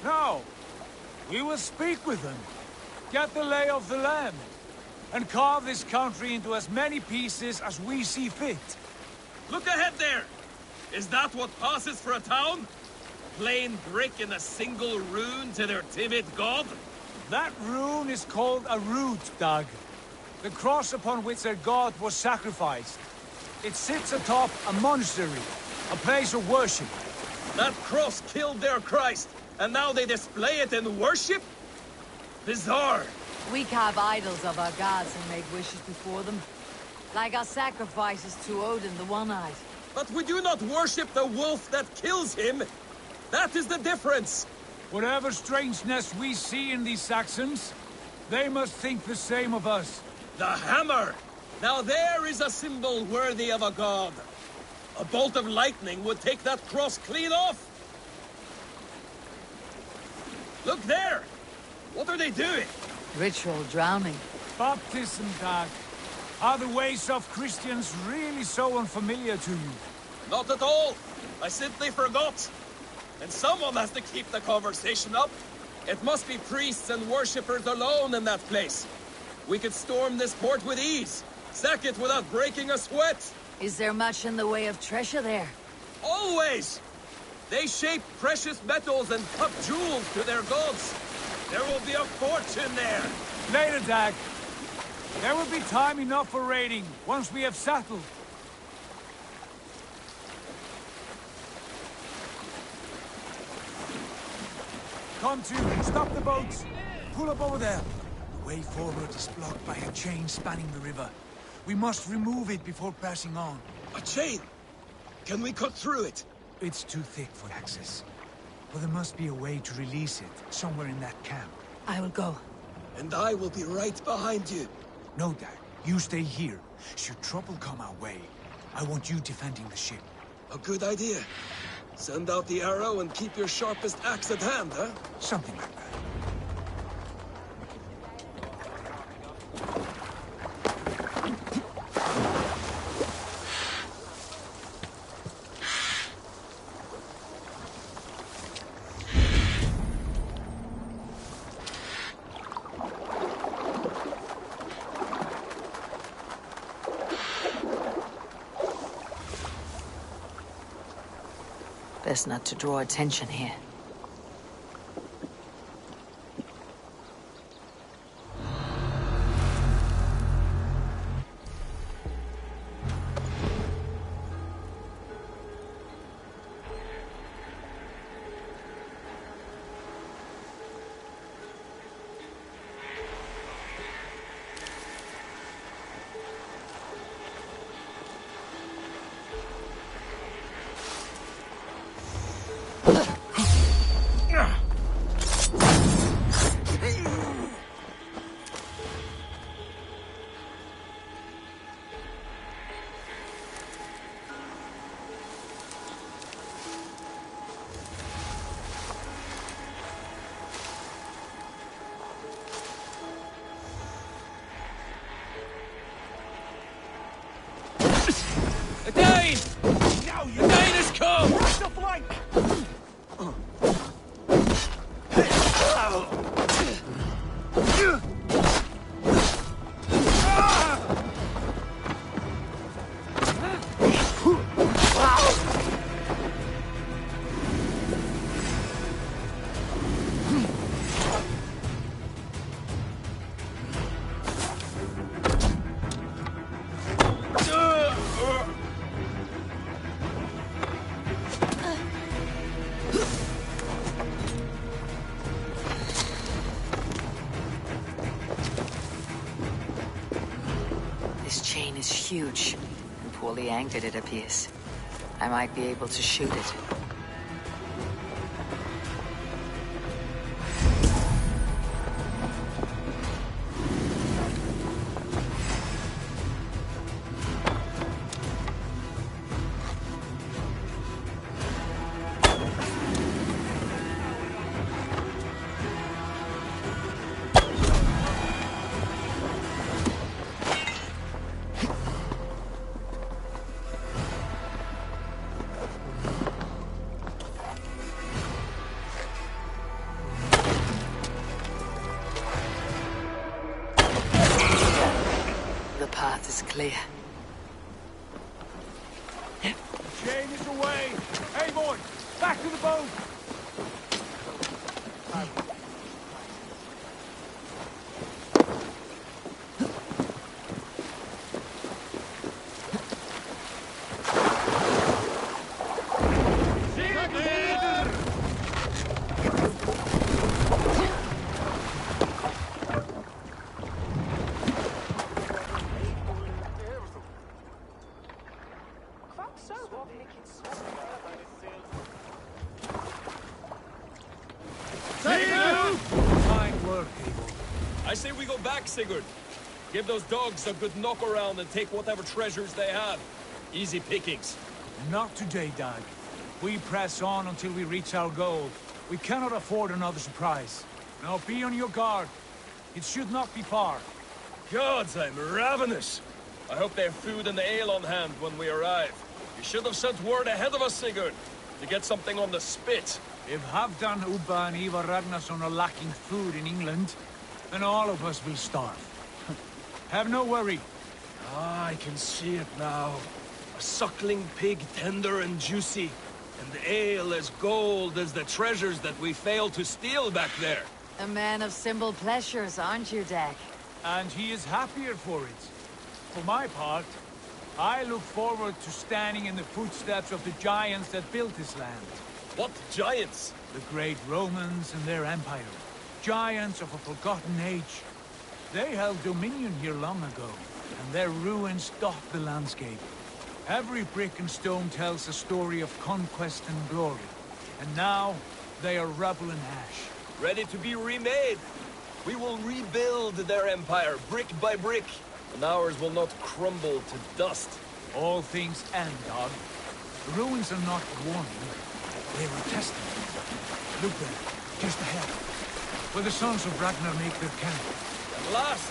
no. We will speak with them, get the lay of the land, and carve this country into as many pieces as we see fit. Look ahead there! Is that what passes for a town? Plain brick in a single rune to their timid god? That rune is called a root, Dag. The cross upon which their god was sacrificed. It sits atop a monastery, a place of worship. That cross killed their Christ, and now they display it in worship? Bizarre. We carve idols of our gods and make wishes before them. Like our sacrifices to Odin, the One-Eyed. But we do not worship the wolf that kills him. That is the difference. Whatever strangeness we see in these Saxons, they must think the same of us. The hammer! Now there is a symbol worthy of a god. A bolt of lightning would take that cross clean off. Look there! What are they doing? Ritual drowning. Baptism, Dag. Are the ways of Christians really so unfamiliar to you? Not at all. I simply forgot. And someone has to keep the conversation up. It must be priests and worshippers alone in that place. We could storm this port with ease. Sack it without breaking a sweat. Is there much in the way of treasure there? Always! They shape precious metals and cut jewels to their gods. There will be a fortune there. Later, Dag. There will be time enough for raiding, once we have settled. Come to, stop the boats. Pull up over there. The way forward is blocked by a chain spanning the river. We must remove it before passing on. A chain? Can we cut through it? It's too thick for access. But there must be a way to release it, somewhere in that camp. I will go. And I will be right behind you. No, Dad. You stay here. Should trouble come our way, I want you defending the ship. A good idea. Send out the arrow and keep your sharpest axe at hand, huh? Something like that. Best not to draw attention here. flank! This chain is huge, and poorly anchored it appears. I might be able to shoot it. The path is clear. The chain is away! Hey, boy! Back to the boat! Fine work, Abel. I say we go back, Sigurd. Give those dogs a good knock around and take whatever treasures they have. Easy pickings. Not today, Dag. We press on until we reach our goal. We cannot afford another surprise. Now be on your guard. It should not be far. Gods, I'm ravenous. I hope they have food and ale on hand when we arrive. You should have sent word ahead of us, Sigurd, to get something on the spit. If Halfdan, Ubba and Ivar Ragnarsson are lacking food in England, then all of us will starve. Have no worry. Ah, I can see it now. A suckling pig, tender and juicy. And ale as gold as the treasures that we failed to steal back there. A man of simple pleasures, aren't you, Dak? And he is happier for it. For my part, I look forward to standing in the footsteps of the giants that built this land. What giants? The great Romans and their empire. Giants of a forgotten age. They held dominion here long ago, and their ruins dot the landscape. Every brick and stone tells a story of conquest and glory. And now, they are rubble and ash. Ready to be remade. We will rebuild their empire, brick by brick. And ours will not crumble to dust. All things end, Dog. The ruins are not a warning. They are a testament. Look there, just ahead. Where the sons of Ragnar make their camp. At last,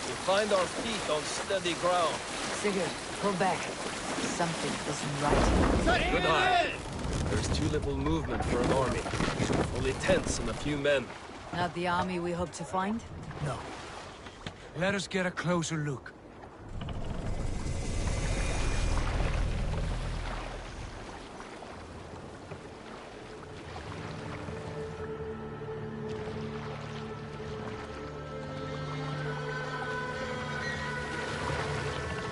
we find our feet on steady ground. Sigurd, pull back. Something isn't right. Good eye. There's too little movement for an army. Only tents and a few men. Not the army we hope to find? No. Let us get a closer look.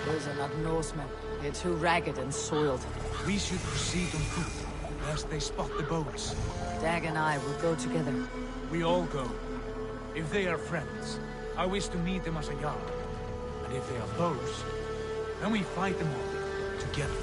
Those are not Norsemen. They're too ragged and soiled. We should proceed on foot, lest they spot the boats. Dag and I will go together. We all go. If they are friends, I wish to meet them as a Jarl. And if they are foes, then we fight them all, together.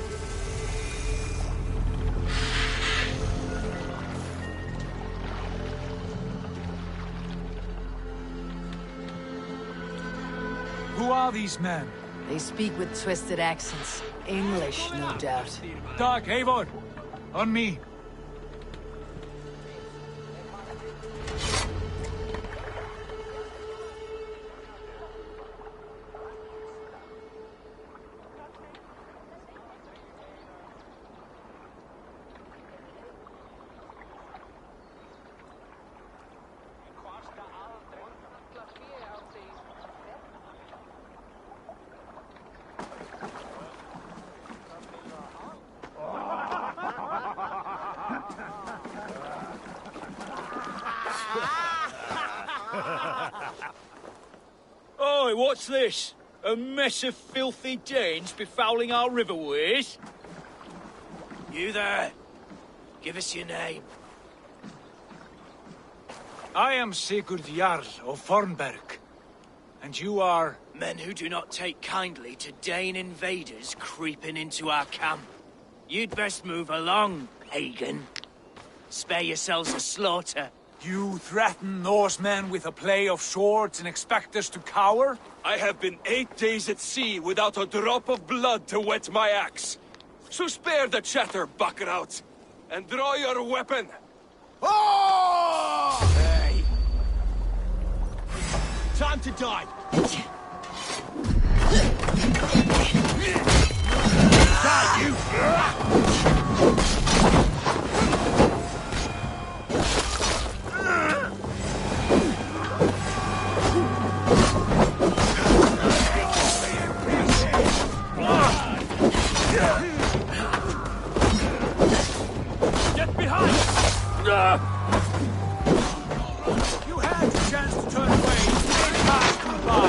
Who are these men? They speak with twisted accents. English, no doubt. Dag, Eivor! On me! What's this? A mess of filthy Danes befouling our riverways? You there. Give us your name. I am Sigurd Jarl of Fornberg. And you are... Men who do not take kindly to Dane invaders creeping into our camp. You'd best move along, pagan. Spare yourselves a slaughter. You threaten Norsemen with a play of swords and expect us to cower? I have been 8 days at sea without a drop of blood to wet my axe. So spare the chatter, buckerouts, and draw your weapon. Oh! Hey. Time to die. Die, you! Get behind! You had your chance to turn away. You passed you by.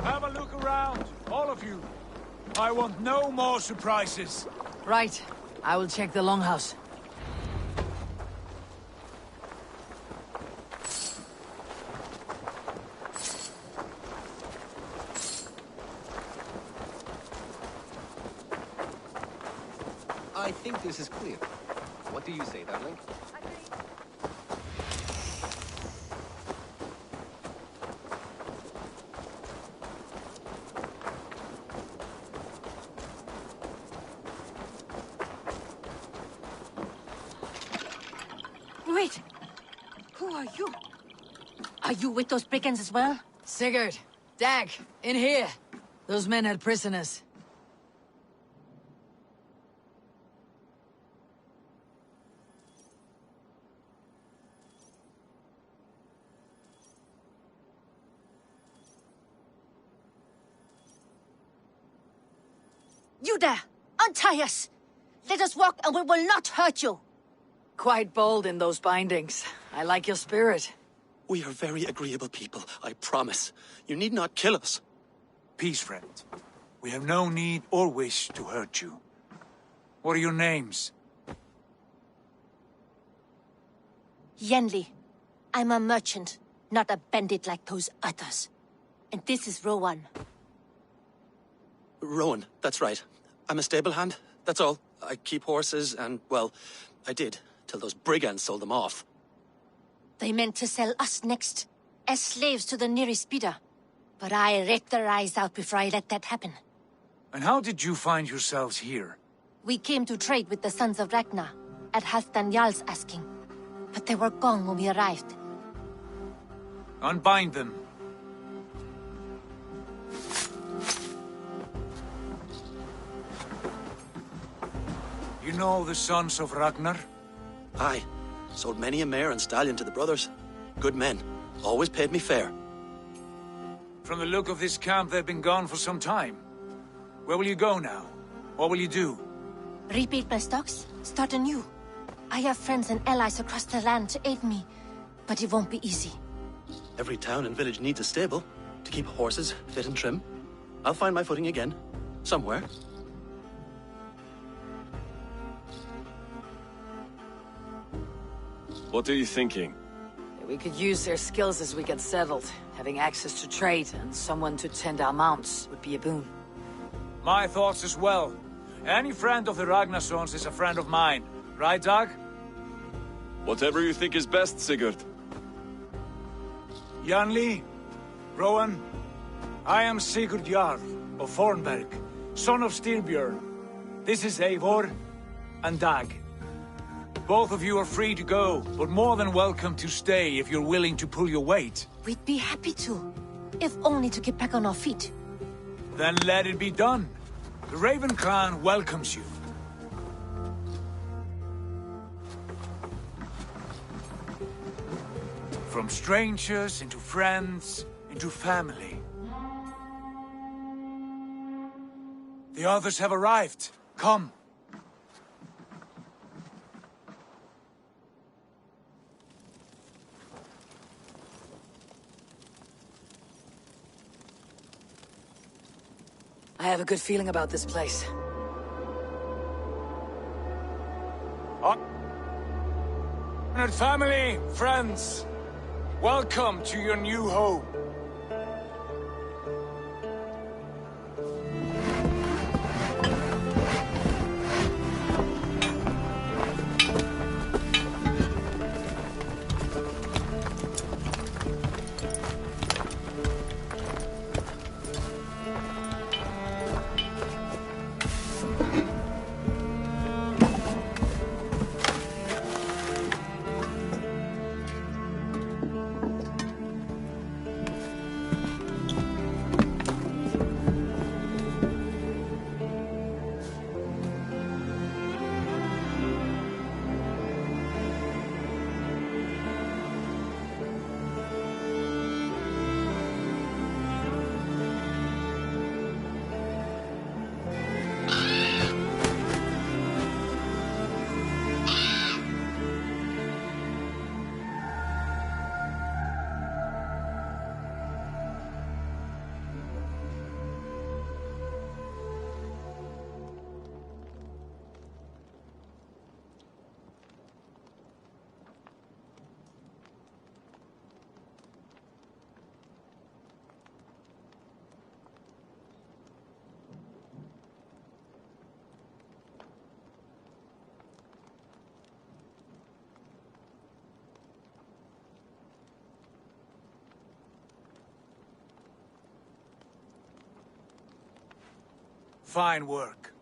Have a look around, all of you. I want no more surprises. Right. I will check the longhouse. I think this is clear. What do you say, darling? Wait! Who are you? Are you with those brigands as well? Sigurd, Dag, in here. Those men had prisoners. You there! Untie us! Let us walk and we will not hurt you! Quite bold in those bindings. I like your spirit. We are very agreeable people, I promise. You need not kill us. Peace, friend. We have no need or wish to hurt you. What are your names? Yenli. I'm a merchant, not a bandit like those others. And this is Rowan. Rowan, that's right. I'm a stable hand, that's all. I keep horses and, well, I did, till those brigands sold them off. They meant to sell us next, as slaves to the nearest bidder. But I ripped their eyes out before I let that happen. And how did you find yourselves here? We came to trade with the Sons of Ragnar, at Halfdan Jarl's asking. But they were gone when we arrived. Unbind them. You know the Sons of Ragnar? Aye. Sold many a mare and stallion to the brothers. Good men. Always paid me fair. From the look of this camp, they've been gone for some time. Where will you go now? What will you do? Rebuild my stocks, start anew. I have friends and allies across the land to aid me, but it won't be easy. Every town and village needs a stable to keep horses fit and trim. I'll find my footing again, somewhere. What are you thinking? We could use their skills as we get settled. Having access to trade and someone to tend our mounts would be a boon. My thoughts as well. Any friend of the Ragnarsons is a friend of mine. Right, Dag? Whatever you think is best, Sigurd. Janli, Rowan, I am Sigurd Jarl of Fornberg, son of Styrbjörn. This is Eivor and Dag. Both of you are free to go, but more than welcome to stay if you're willing to pull your weight. We'd be happy to, if only to get back on our feet. Then let it be done. The Raven clan welcomes you. From strangers into friends, into family. The others have arrived. Come. I have a good feeling about this place. Honored family, friends, welcome to your new home. Fine work.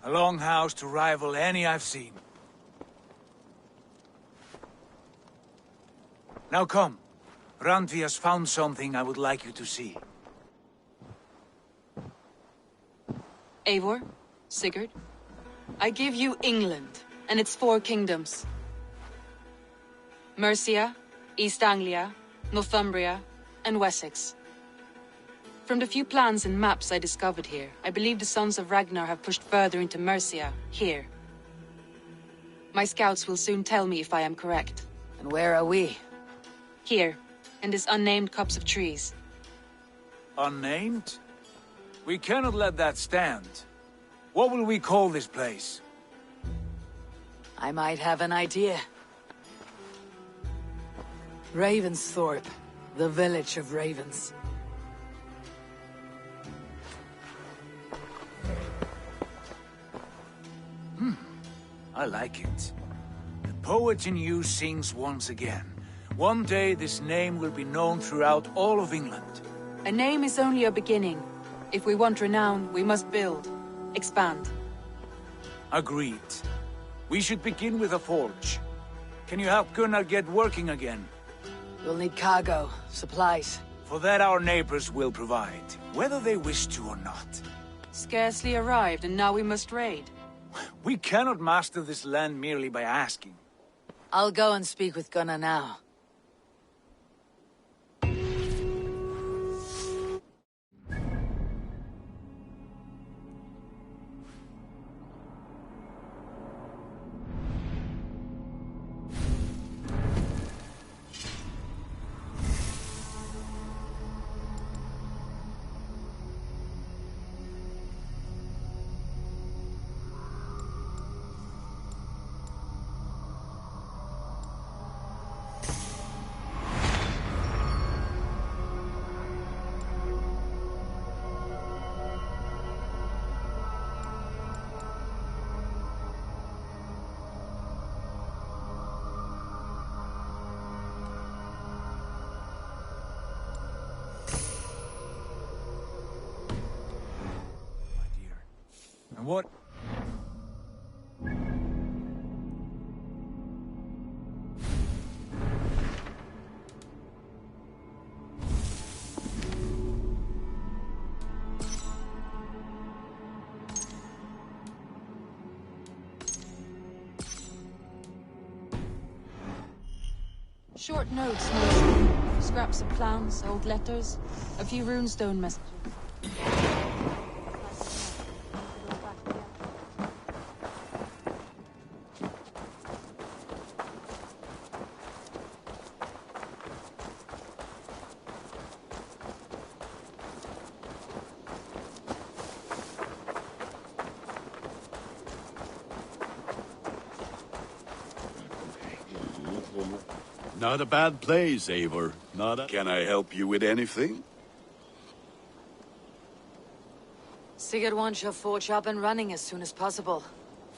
A longhouse to rival any I've seen. Now come. Randvi has found something I would like you to see. Eivor, Sigurd, I give you England and its 4 kingdoms. Mercia, East Anglia, Northumbria, and Wessex. From the few plans and maps I discovered here, I believe the Sons of Ragnar have pushed further into Mercia, here. My scouts will soon tell me if I am correct. And where are we? Here, in this unnamed copse of trees. Unnamed? We cannot let that stand. What will we call this place? I might have an idea. Ravensthorpe, the village of ravens. I like it. The poet in you sings once again. One day this name will be known throughout all of England. A name is only a beginning. If we want renown, we must build, expand. Agreed. We should begin with a forge. Can you help Gunnar get working again? We'll need cargo, supplies. For that our neighbors will provide, whether they wish to or not. Scarcely arrived, and now we must raid. We cannot master this land merely by asking. I'll go and speak with Gunnar now. What? Short notes, mostly. Scraps of plans, old letters, a few runestone messages. Not a bad place, Eivor. Can I help you with anything? Sigurd wants your forge up and running as soon as possible.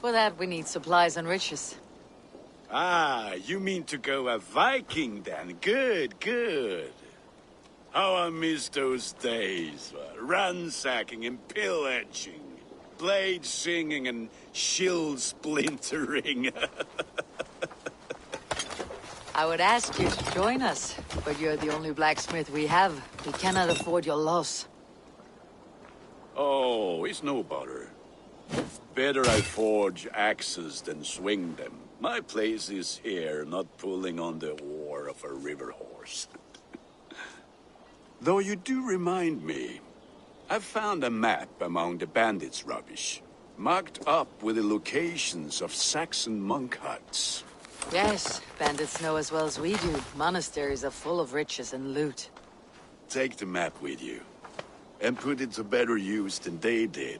For that, we need supplies and riches. Ah, you mean to go a Viking then? Good, good. How I miss those days. Ransacking and pillaging. Blade singing and shield splintering. I would ask you to join us, but you're the only blacksmith we have. We cannot afford your loss. Oh, it's no bother. Better I forge axes than swing them. My place is here, not pulling on the oar of a river horse. Though you do remind me, I found a map among the bandits' rubbish, marked up with the locations of Saxon monk huts. Yes, bandits know as well as we do. Monasteries are full of riches and loot. Take the map with you, and put it to better use than they did.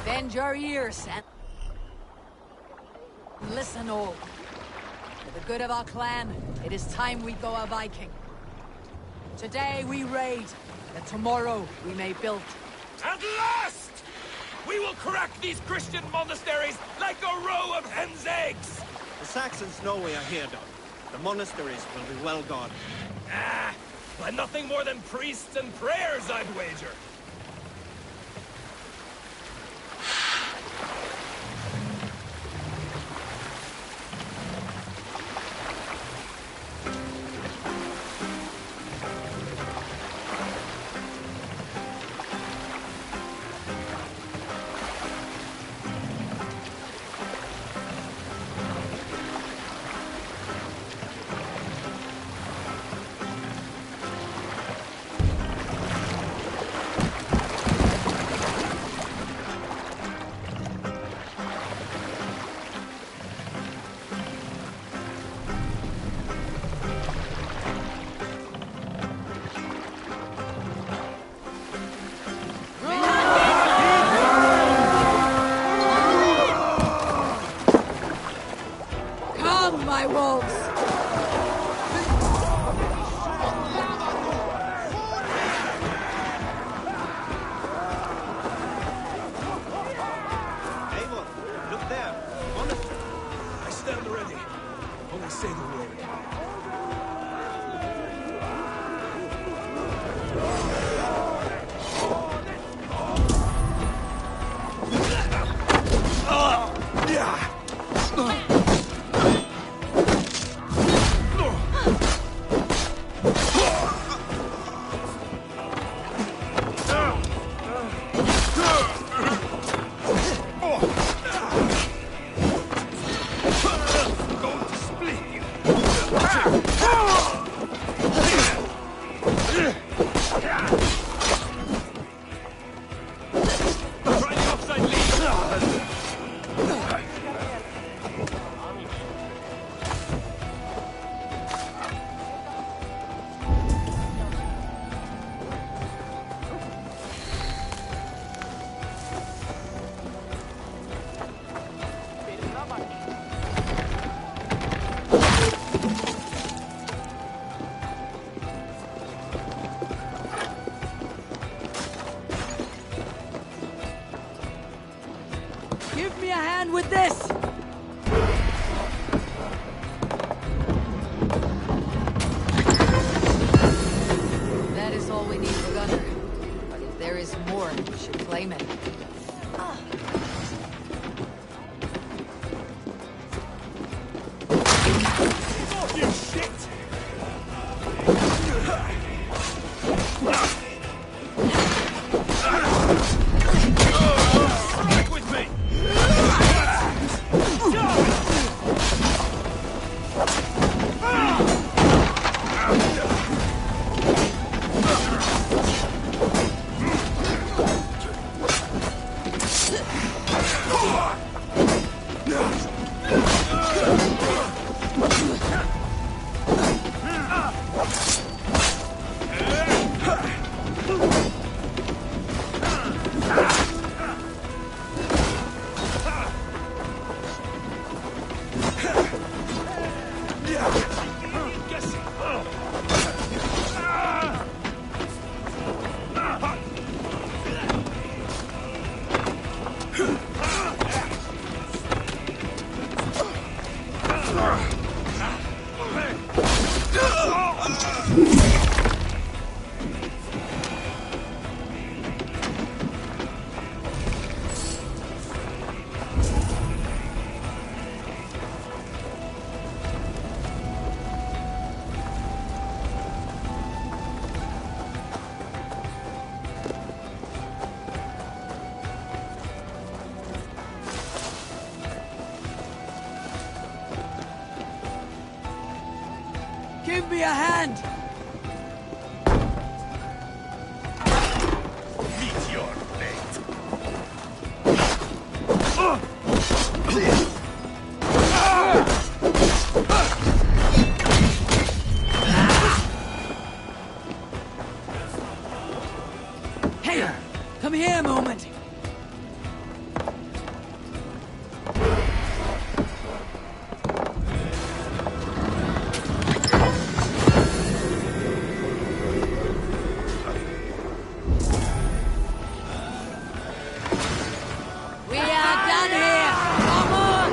Bend your ears and listen all. For the good of our clan, it is time we go a Viking. Today we raid, that tomorrow we may build. At last! We will crack these Christian monasteries like a row of hen's eggs! The Saxons know we are here, Doc. The monasteries will be well guarded. Ah, but nothing more than priests and prayers, I'd wager. hand with this! That is all we need for Gunner. But if there is more, we should claim it. Oh, you shit! Stick with me! Give me a hand! Meet your fate. Hey! Come here a moment! We are done here! Come on!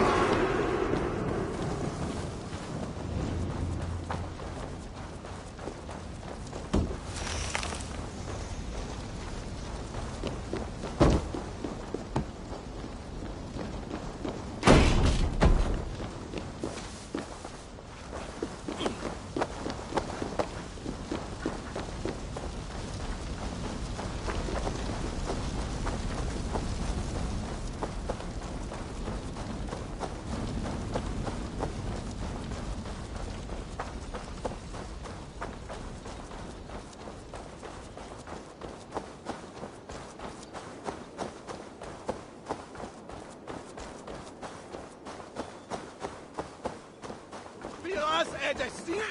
Biraz edesin,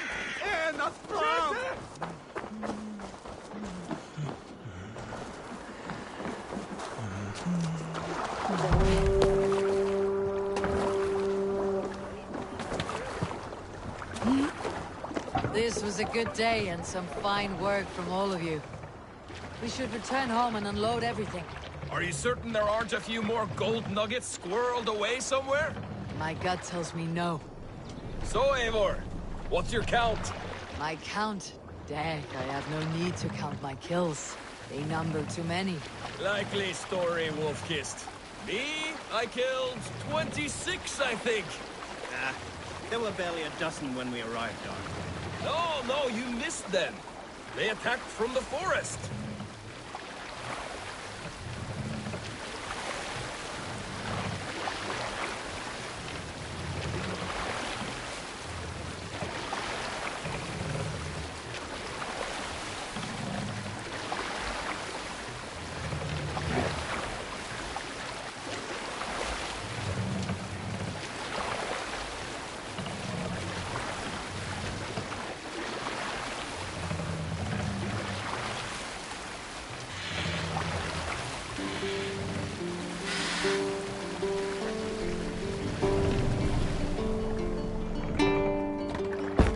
not from. This was a good day and some fine work from all of you. We should return home and unload everything. Are you certain there aren't a few more gold nuggets squirreled away somewhere? My gut tells me no. So, Eivor, what's your count? My count? Dag, I have no need to count my kills. They number too many. Likely story, Wolf-Kissed. Me? I killed 26, I think. Ah, there were barely a dozen when we arrived, Dark. No, you missed them. They attacked from the forest.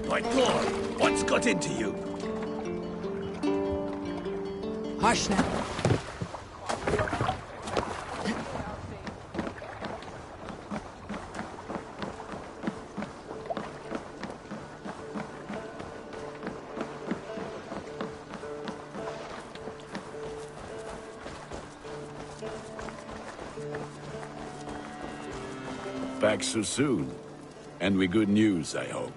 My God, what's got into you? Hush now. back so soon. And with good news, I hope.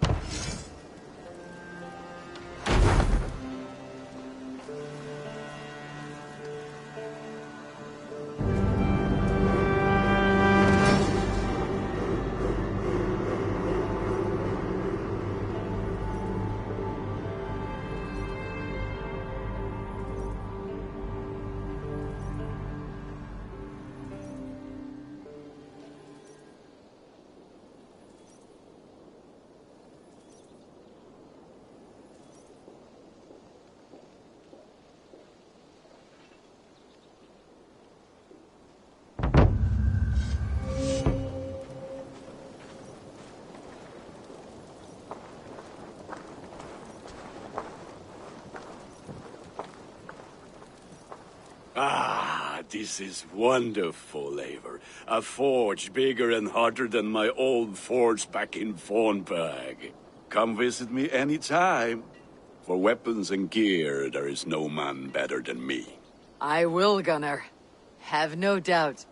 Ah, this is wonderful, Eivor. A forge bigger and hotter than my old forge back in Fornburg. Come visit me anytime. For weapons and gear, there is no man better than me. I will, Gunnar. Have no doubt.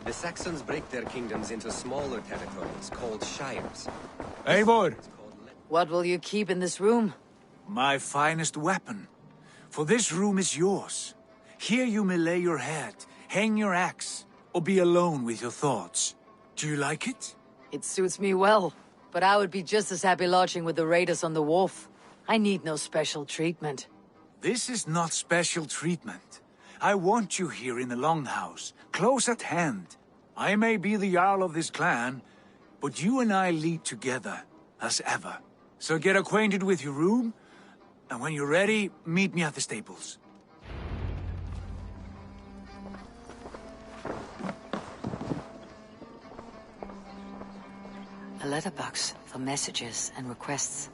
The Saxons break their kingdoms into smaller territories called shires. Eivor! What will you keep in this room? My finest weapon. For this room is yours. Here you may lay your head, hang your axe, or be alone with your thoughts. Do you like it? It suits me well, but I would be just as happy lodging with the raiders on the wharf. I need no special treatment. This is not special treatment. I want you here in the Longhouse, close at hand. I may be the Jarl of this clan, but you and I lead together, as ever. So get acquainted with your room, and when you're ready, meet me at the stables. A letterbox for messages and requests.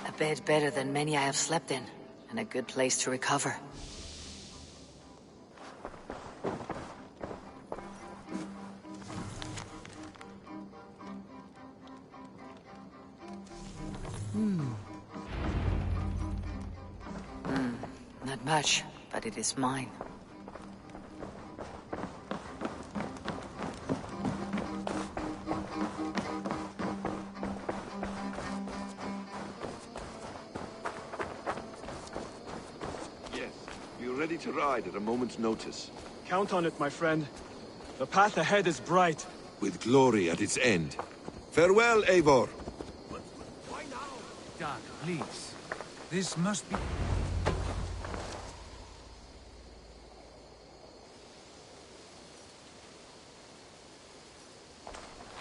A bed better than many I have slept in, and a good place to recover. Not much, but it is mine. Yes, be ready to ride at a moment's notice. Count on it, my friend. The path ahead is bright. With glory at its end. Farewell, Eivor. Doug, please. This must be...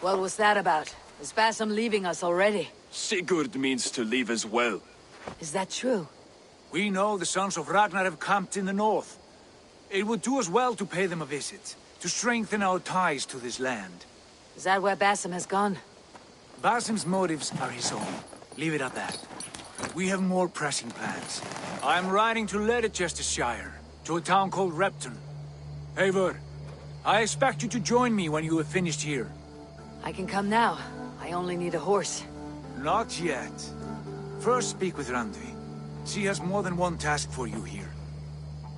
What was that about? Is Basim leaving us already? Sigurd means to leave as well. Is that true? We know the sons of Ragnar have camped in the north. It would do us well to pay them a visit, to strengthen our ties to this land. Is that where Basim has gone? Basim's motives are his own. Leave it at that. We have more pressing plans. I'm riding to Leicestershire, to a town called Repton. Eivor, I expect you to join me when you have finished here. I can come now. I only need a horse. Not yet. First speak with Randvi. She has more than one task for you here.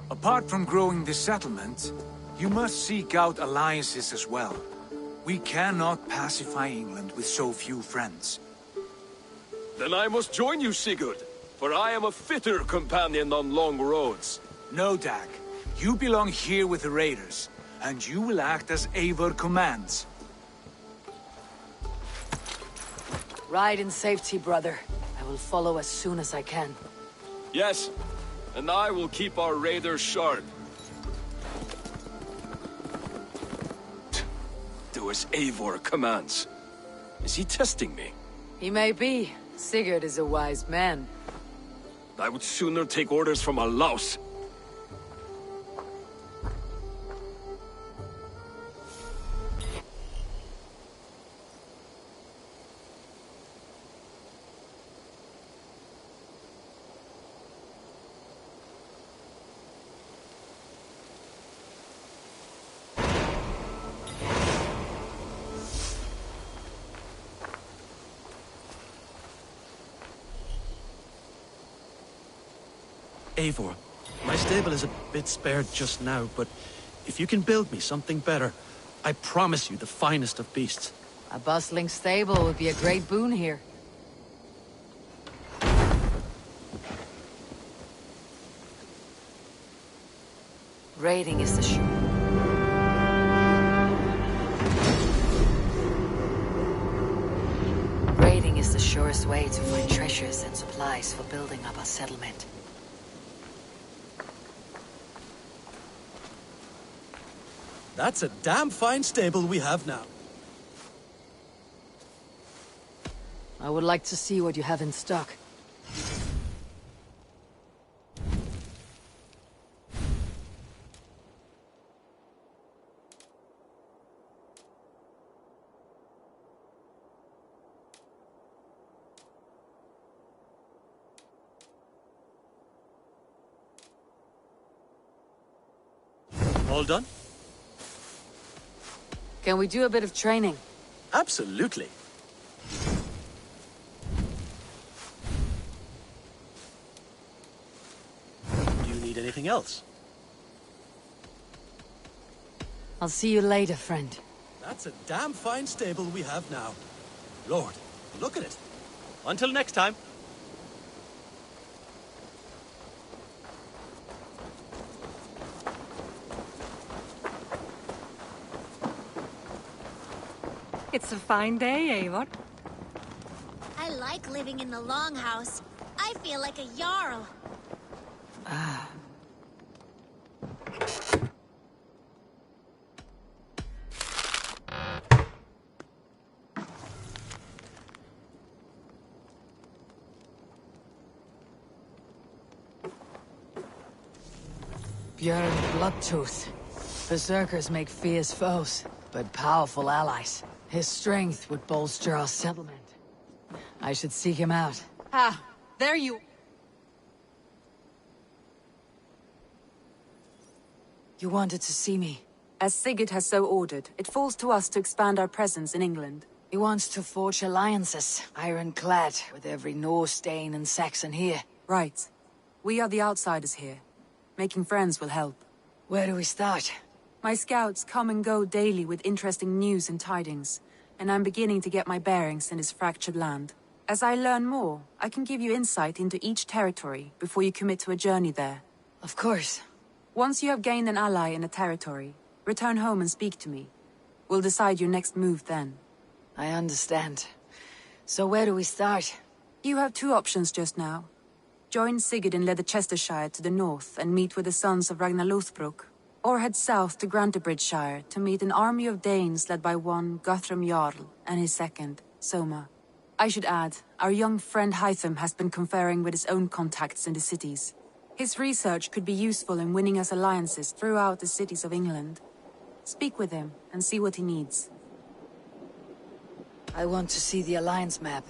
Apart from growing this settlement, you must seek out alliances as well. We cannot pacify England with so few friends. Then I must join you, Sigurd, for I am a fitter companion on long roads. No, Dag. You belong here with the raiders, and you will act as Eivor commands. Ride in safety, brother. I will follow as soon as I can. Yes, and I will keep our raiders sharp. Do as Eivor commands. Is he testing me? He may be. Sigurd is a wise man. I would sooner take orders from a louse. Eivor, my stable is a bit spared just now, but if you can build me something better, I promise you the finest of beasts. A bustling stable would be a great boon here. Raiding is the Raiding is the surest way to find treasures and supplies for building up a settlement. That's a damn fine stable we have now. I would like to see what you have in stock. All done? Can we do a bit of training? Absolutely. Do you need anything else? I'll see you later, friend. That's a damn fine stable we have now. Lord, look at it. Until next time. It's a fine day, Eivor. I like living in the longhouse. I feel like a jarl. Björn Bloodtooth. Berserkers make fierce foes, but powerful allies. His strength would bolster our settlement. I should seek him out. Ah, there you... You wanted to see me? As Sigurd has so ordered, it falls to us to expand our presence in England. He wants to forge alliances, ironclad, with every Norse, Dane and Saxon here. Right. We are the outsiders here. Making friends will help. Where do we start? My scouts come and go daily with interesting news and tidings, and I'm beginning to get my bearings in this fractured land. As I learn more, I can give you insight into each territory before you commit to a journey there. Of course. Once you have gained an ally in a territory, return home and speak to me. We'll decide your next move then. I understand. So where do we start? You have two options just now. Join Sigurd in Leicestershire to the north and meet with the sons of Ragnar Lothbrok, or head south to Grantebridgeshire to meet an army of Danes led by one Guthrum Jarl and his second, Soma. I should add, our young friend Hytham has been conferring with his own contacts in the cities. His research could be useful in winning us alliances throughout the cities of England. Speak with him and see what he needs. I want to see the alliance map.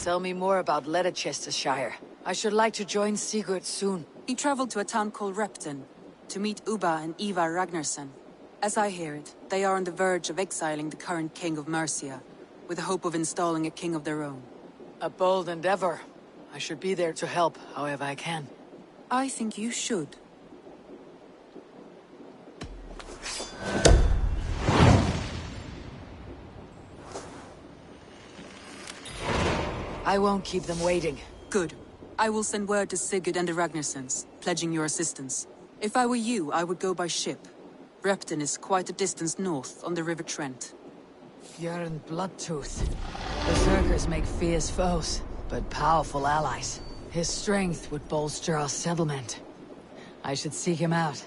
Tell me more about Leicestershire. I should like to join Sigurd soon. He traveled to a town called Repton to meet Ubba and Ivar Ragnarsson. As I hear it, they are on the verge of exiling the current king of Mercia, with the hope of installing a king of their own. A bold endeavor. I should be there to help, however I can. I think you should. I won't keep them waiting. Good. I will send word to Sigurd and the Ragnarssons, pledging your assistance. If I were you, I would go by ship. Repton is quite a distance north on the River Trent. Björn Bloodtooth. Berserkers make fierce foes, but powerful allies. His strength would bolster our settlement. I should seek him out.